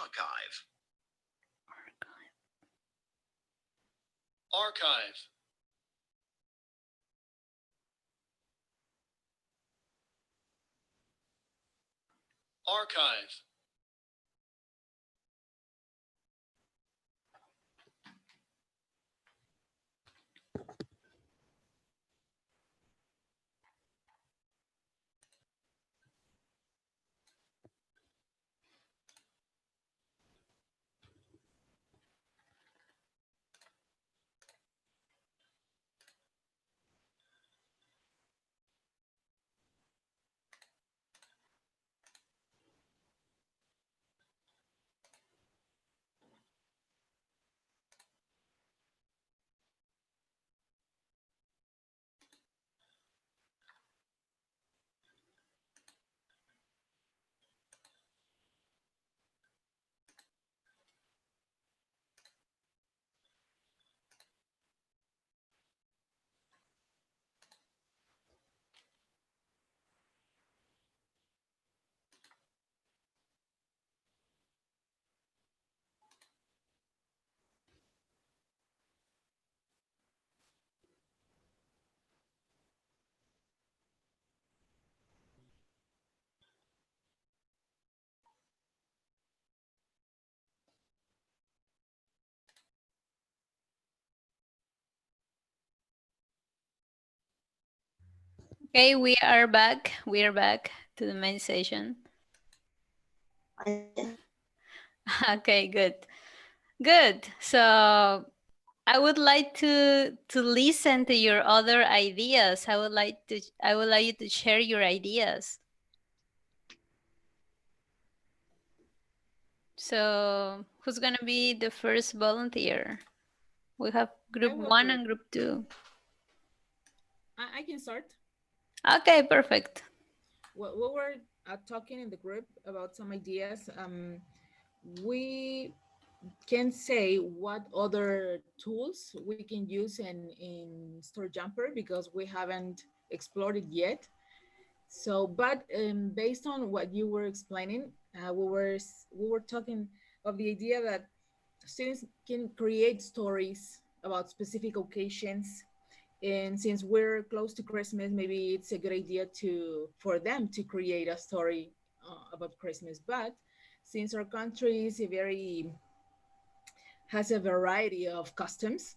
Archive. Archive. Archive. Okay, we are back. We are back to the main session. Okay, good. Good. So I would like to listen to your other ideas. I would like you to share your ideas. So who's gonna be the first volunteer? We have group 1 and group 2. I can start. Okay, perfect. Well, we were talking in the group about some ideas. We can say what other tools we can use in Storyjumper because we haven't explored it yet. So, but based on what you were explaining, we were talking of the idea that students can create stories about specific occasions, and since we're close to Christmas, maybe it's a good idea for them to create a story about Christmas. But since our country is has a variety of customs,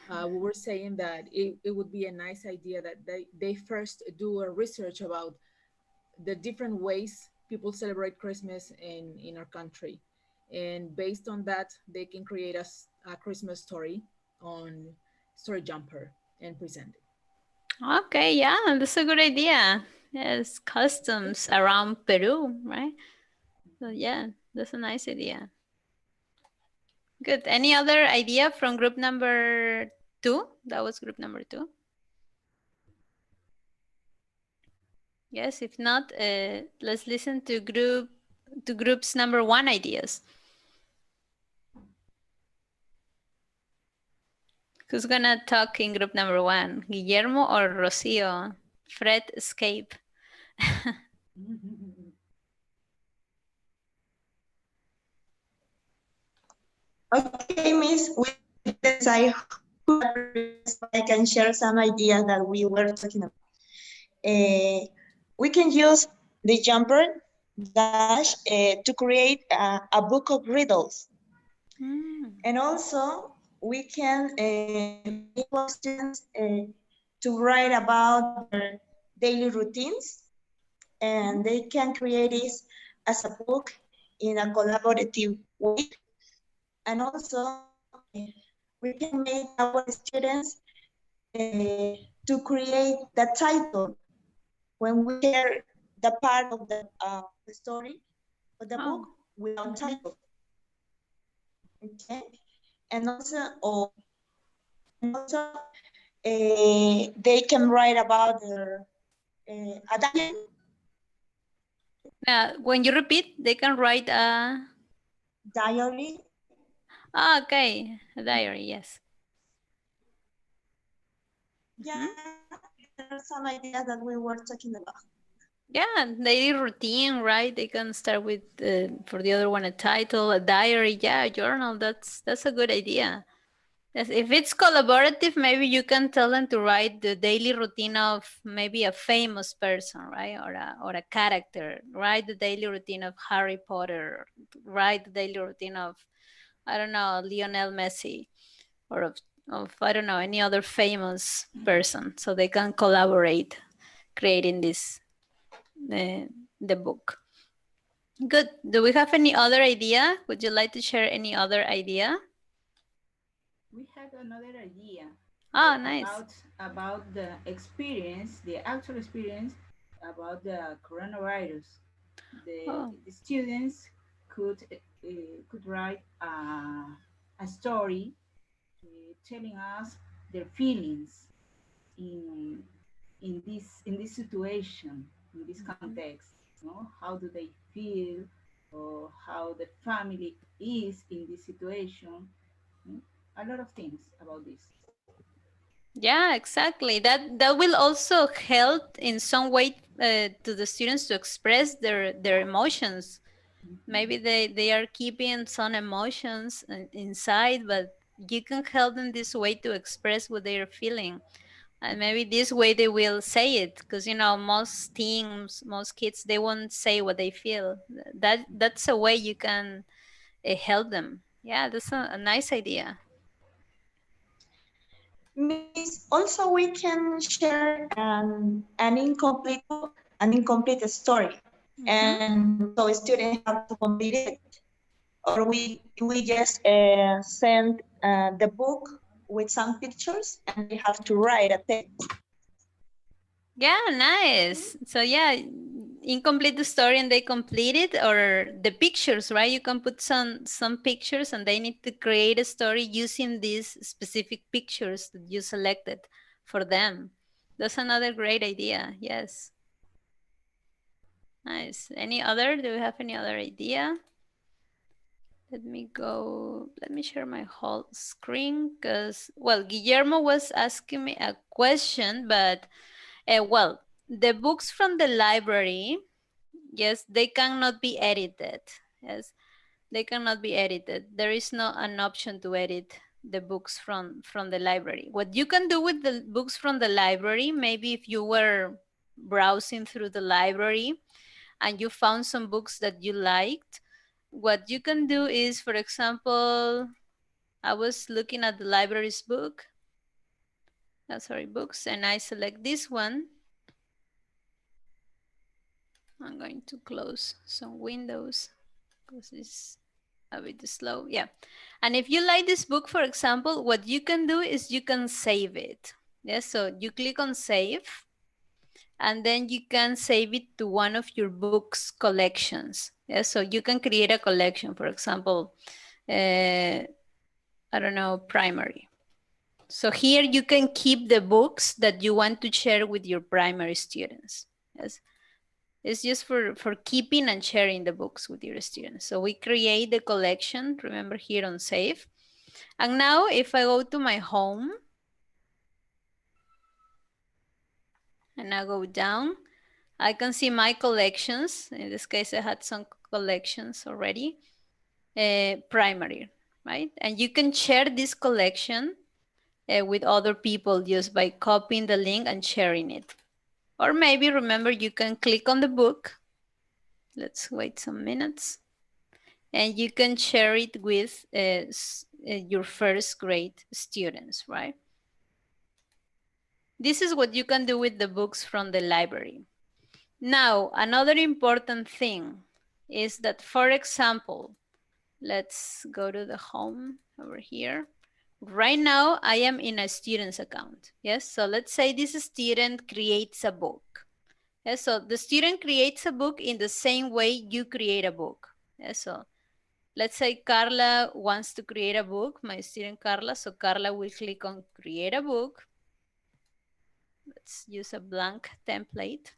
we were saying that it would be a nice idea that they first do a research about the different ways people celebrate Christmas in our country. And based on that, they can create a Christmas story on Storyjumper and present it. Okay, yeah, that's a good idea. Yes, customs around Peru, right? So yeah, that's a nice idea. Good. Any other idea from group number 2? That was group number 2. Yes, if not, let's listen to groups number 1 ideas. Who's gonna talk in group number 1? Guillermo or Rocio? Fred escape. Okay, Miss, with this, I can share some ideas that we were talking about. We can use the jumper dash to create a book of riddles. And also, we can make our students to write about their daily routines, and they can create this as a book in a collaborative way. And also, we can make our students to create the title when we share the part of the story of the book without title. Okay, and also, they can write about their a diary. When you repeat, they can write a diary. Okay, a diary, yes. Yeah, there are some ideas that we were talking about. Yeah, daily routine, right? They can start with, for the other one, a title, a diary, yeah, a journal. That's a good idea. Yes, if it's collaborative, maybe you can tell them to write the daily routine of maybe a famous person, right? Or a character. Write the daily routine of Harry Potter. Write the daily routine of, I don't know, Lionel Messi, or of I don't know, any other famous person. So they can collaborate creating this the book. Good. Do we have any other idea? Would you like to share any other idea? We have another idea Oh, nice. about the experience, the actual experience about the coronavirus. Oh, The students could write a story telling us their feelings in in this situation, in this context. You know, how do they feel, or how the family is in this situation? Mm, a lot of things about this. yeah, exactly. That will also help in some way to the students to express their emotions. Mhm. Maybe they are keeping some emotions inside, but you can help them this way to express what they are feeling. And maybe this way they will say it, because you know most teens, most kids, they won't say what they feel. That's a way you can help them. Yeah, that's a nice idea. Miss, also we can share an incomplete book, an incomplete story, Hmm. and so a student have to complete it. Or we just send the book with some pictures, and they have to write a text. Yeah, nice. So yeah, incomplete the story and they complete it, or the pictures, right? You can put some pictures and they need to create a story using these specific pictures that you selected for them. That's another great idea. Yes. Nice. Any other? Do we have any other idea? Let me go. Let me share my whole screen because, well, Guillermo was asking me a question, but well, the books from the library, yes, they cannot be edited. Yes, they cannot be edited. There is no an option to edit the books from the library. What you can do with the books from the library, maybe if you were browsing through the library and you found some books that you liked, what you can do is, for example, I was looking at the library's book, sorry, books, and I select this one. I'm going to close some windows because it's a bit slow. Yeah. And if you like this book, for example, what you can do is you can save it. Yes. So you click on save and then you can save it to one of your books collections. Yes. So you can create a collection, for example, I don't know, primary. So here you can keep the books that you want to share with your primary students. Yes. It's just for keeping and sharing the books with your students. So we create the collection, remember here on save. And now if I go to my home and I go down, I can see my collections. In this case, I had some collections already, primary, right? And you can share this collection with other people just by copying the link and sharing it. Or maybe remember you can click on the book. Let's wait some minutes. And you can share it with your first grade students, right? This is what you can do with the books from the library. Now, another important thing is that, for example, let's go to the home over here. Right now, I am in a student's account. Yes, so let's say this student creates a book. Yes, so the student creates a book in the same way you create a book. Yes, so let's say Carla wants to create a book, my student Carla. So Carla will click on create a book. Let's use a blank template.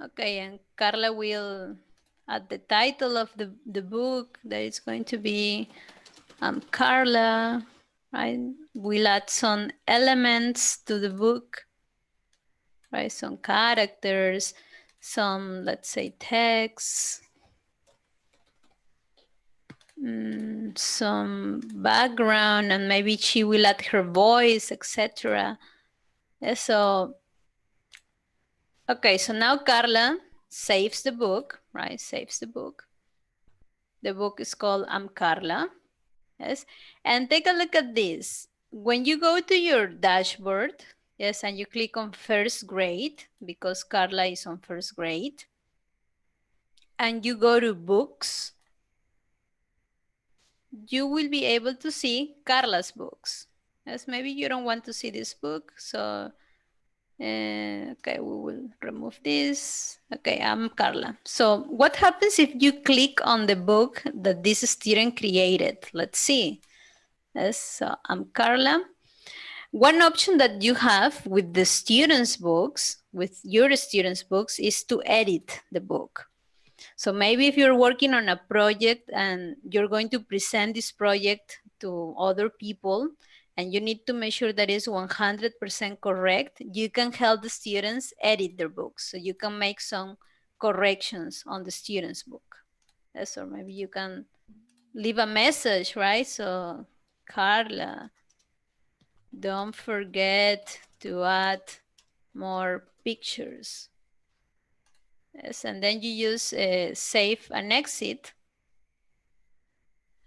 Okay, and Carla will add the title of the book. That is going to be Carla, right? We'll add some elements to the book. right? Some characters, some, let's say, text, some background, and maybe she will add her voice, etc. So, okay, so now Carla saves the book, right? Saves the book. The book is called I'm Carla. Yes, and take a look at this. When you go to your dashboard, yes, and you click on first grade, because Carla is on first grade, and you go to books, you will be able to see Carla's books. Yes, maybe you don't want to see this book, so okay, we will remove this. Okay, I'm Carla. So what happens if you click on the book that this student created? Let's see. Yes, so I'm Carla. One option that you have with the students' books, with your students' books, is to edit the book. So maybe if you're working on a project and you're going to present this project to other people and you need to make sure that it's 100% correct, you can help the students edit their books. So you can make some corrections on the student's book. Yes, or maybe you can leave a message, right? So, Carla, don't forget to add more pictures. Yes, and then you use save and exit.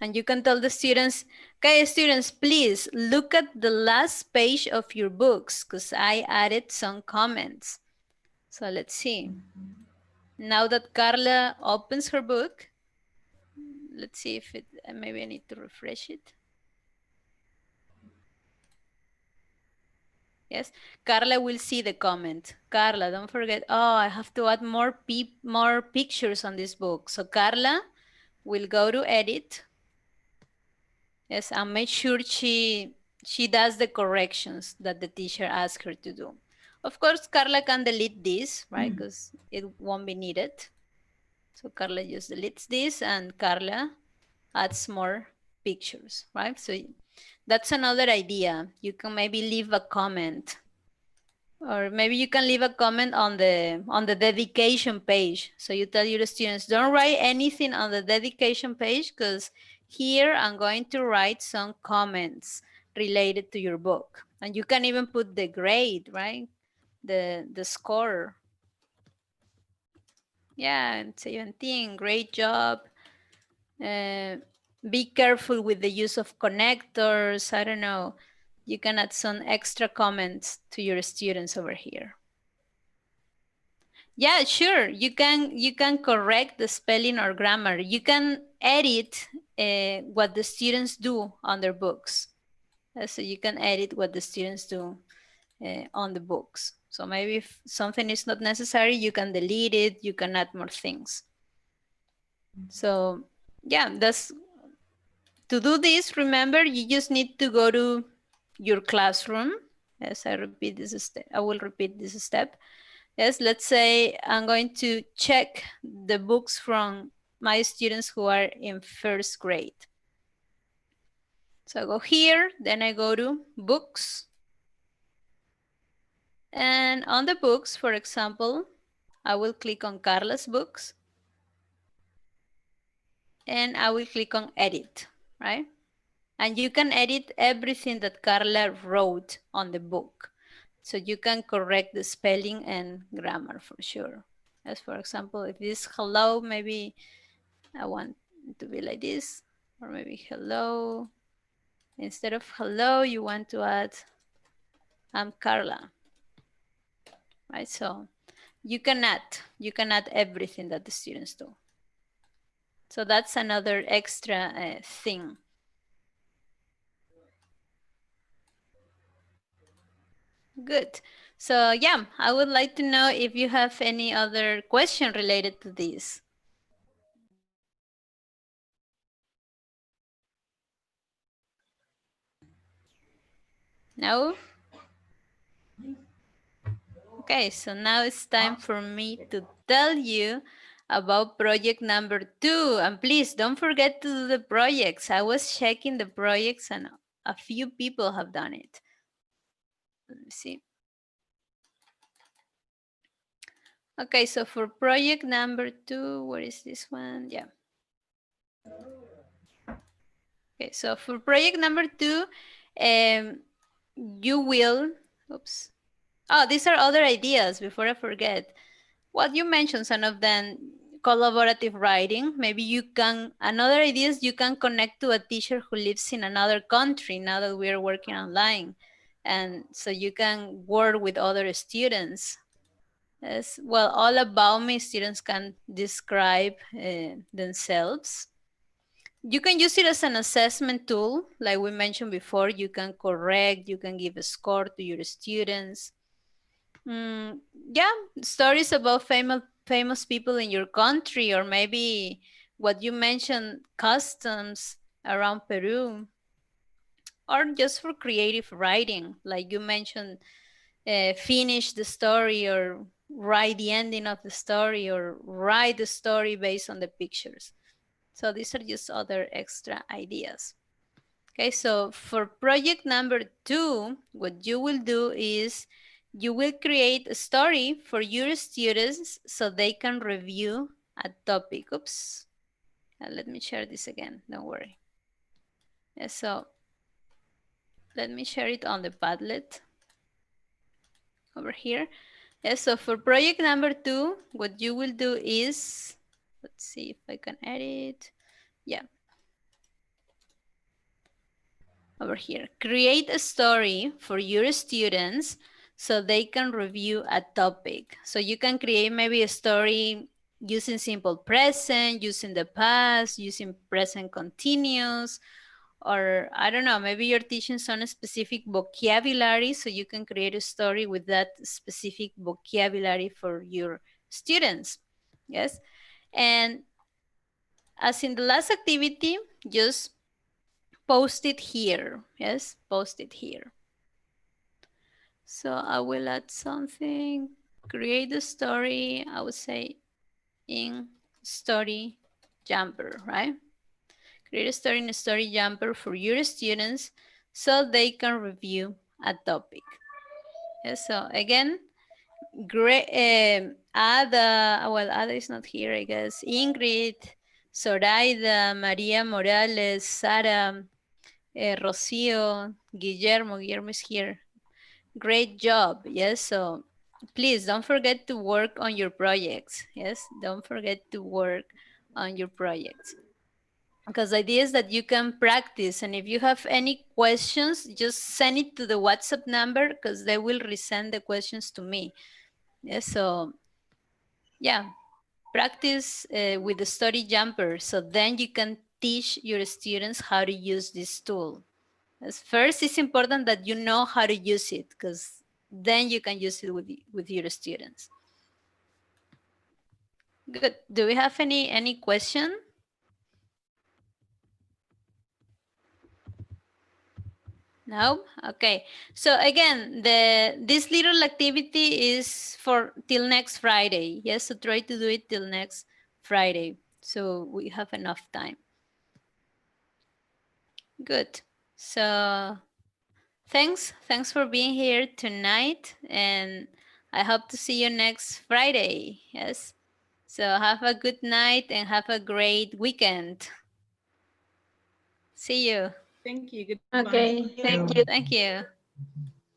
And you can tell the students, okay, students, please look at the last page of your books because I added some comments. So let's see. Now that Carla opens her book, let's see if it, maybe I need to refresh it. Yes, Carla will see the comment. Carla, don't forget, oh, I have to add more pictures on this book. So Carla will go to edit. Yes, and make sure she does the corrections that the teacher asked her to do. Of course, Carla can delete this, right? Because it won't be needed. So Carla just deletes this and Carla adds more pictures, right? So that's another idea. You can maybe leave a comment. Or maybe you can leave a comment on the dedication page. So you tell your students, don't write anything on the dedication page because here I'm going to write some comments related to your book. And you can even put the grade, right? The score. Yeah, and 17, great job. Be careful with the use of connectors. I don't know. You can add some extra comments to your students over here. Yeah, sure. You can correct the spelling or grammar. You can edit what the students do on their books. So you can edit what the students do on the books. So maybe if something is not necessary, you can delete it. You can add more things. So yeah, that's to do this. Remember, you just need to go to your classroom. Yes, I repeat this step. I will repeat this step. Yes, let's say I'm going to check the books from my students who are in first grade. So I go here, then I go to books. And on the books, for example, I will click on Carla's books. And I will click on edit, right? And you can edit everything that Carla wrote on the book. So you can correct the spelling and grammar for sure. As for example, if this hello, maybe I want it to be like this, or maybe hello. Instead of hello, you want to add I'm Carla, right? So you can add everything that the students do. So that's another extra thing. Good. So yeah, I would like to know if you have any other question related to this. No? Okay, so now it's time for me to tell you about project number 2. And please don't forget to do the projects. I was checking the projects and a few people have done it. Let me see. Okay, so for project number 2, where is this one? Yeah. Okay, so for project number 2, you will, oops. Oh, these are other ideas before I forget. What you mentioned, some of them, collaborative writing. Maybe you can, another idea is you can connect to a teacher who lives in another country now that we are working online. And so you can work with other students. As well, all about me, students can describe themselves. You can use it as an assessment tool. Like we mentioned before, you can correct, you can give a score to your students. Yeah, stories about famous people in your country, or maybe what you mentioned, customs around Peru, or just for creative writing, like you mentioned, finish the story or write the ending of the story or write the story based on the pictures. So these are just other extra ideas. Okay, so for project number 2, what you will do is you will create a story for your students so they can review a topic. Oops. Let me share this again. Don't worry. Yeah, so let me share it on the Padlet over here. Yeah, so for project number 2, what you will do is, let's see if I can edit. Yeah. Over here, create a story for your students so they can review a topic. So you can create maybe a story using simple present, using the past, using present continuous, or I don't know, maybe you're teaching some specific vocabulary, so you can create a story with that specific vocabulary for your students. Yes. And as in the last activity, just post it here. Yes, post it here. So I will add something, create the story, I would say in Storyjumper, right? Create a story in Storyjumper for your students so they can review a topic. Yes, so again, great. Ada, well, Ada is not here, I guess. Ingrid, Zoraida, Maria Morales, Sara, Rocio, Guillermo is here. Great job. Yes, so please don't forget to work on your projects. Yes, don't forget to work on your projects. Because the idea is that you can practice, and if you have any questions, just send it to the WhatsApp number because they will resend the questions to me. Yes, so yeah, practice with the Storyjumper, so then you can teach your students how to use this tool. As first, it's important that you know how to use it, because then you can use it with your students. Good. Do we have any question? No? Okay. So again, this little activity is for till next Friday. Yes, so try to do it till next Friday, so we have enough time. Good. So thanks for being here tonight, and I hope to see you next Friday. Yes. So have a good night and have a great weekend. See you. Thank you. Goodbye. Okay, thank you. Thank you.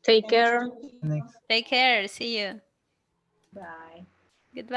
Take care. Next. Take care. See you. Bye.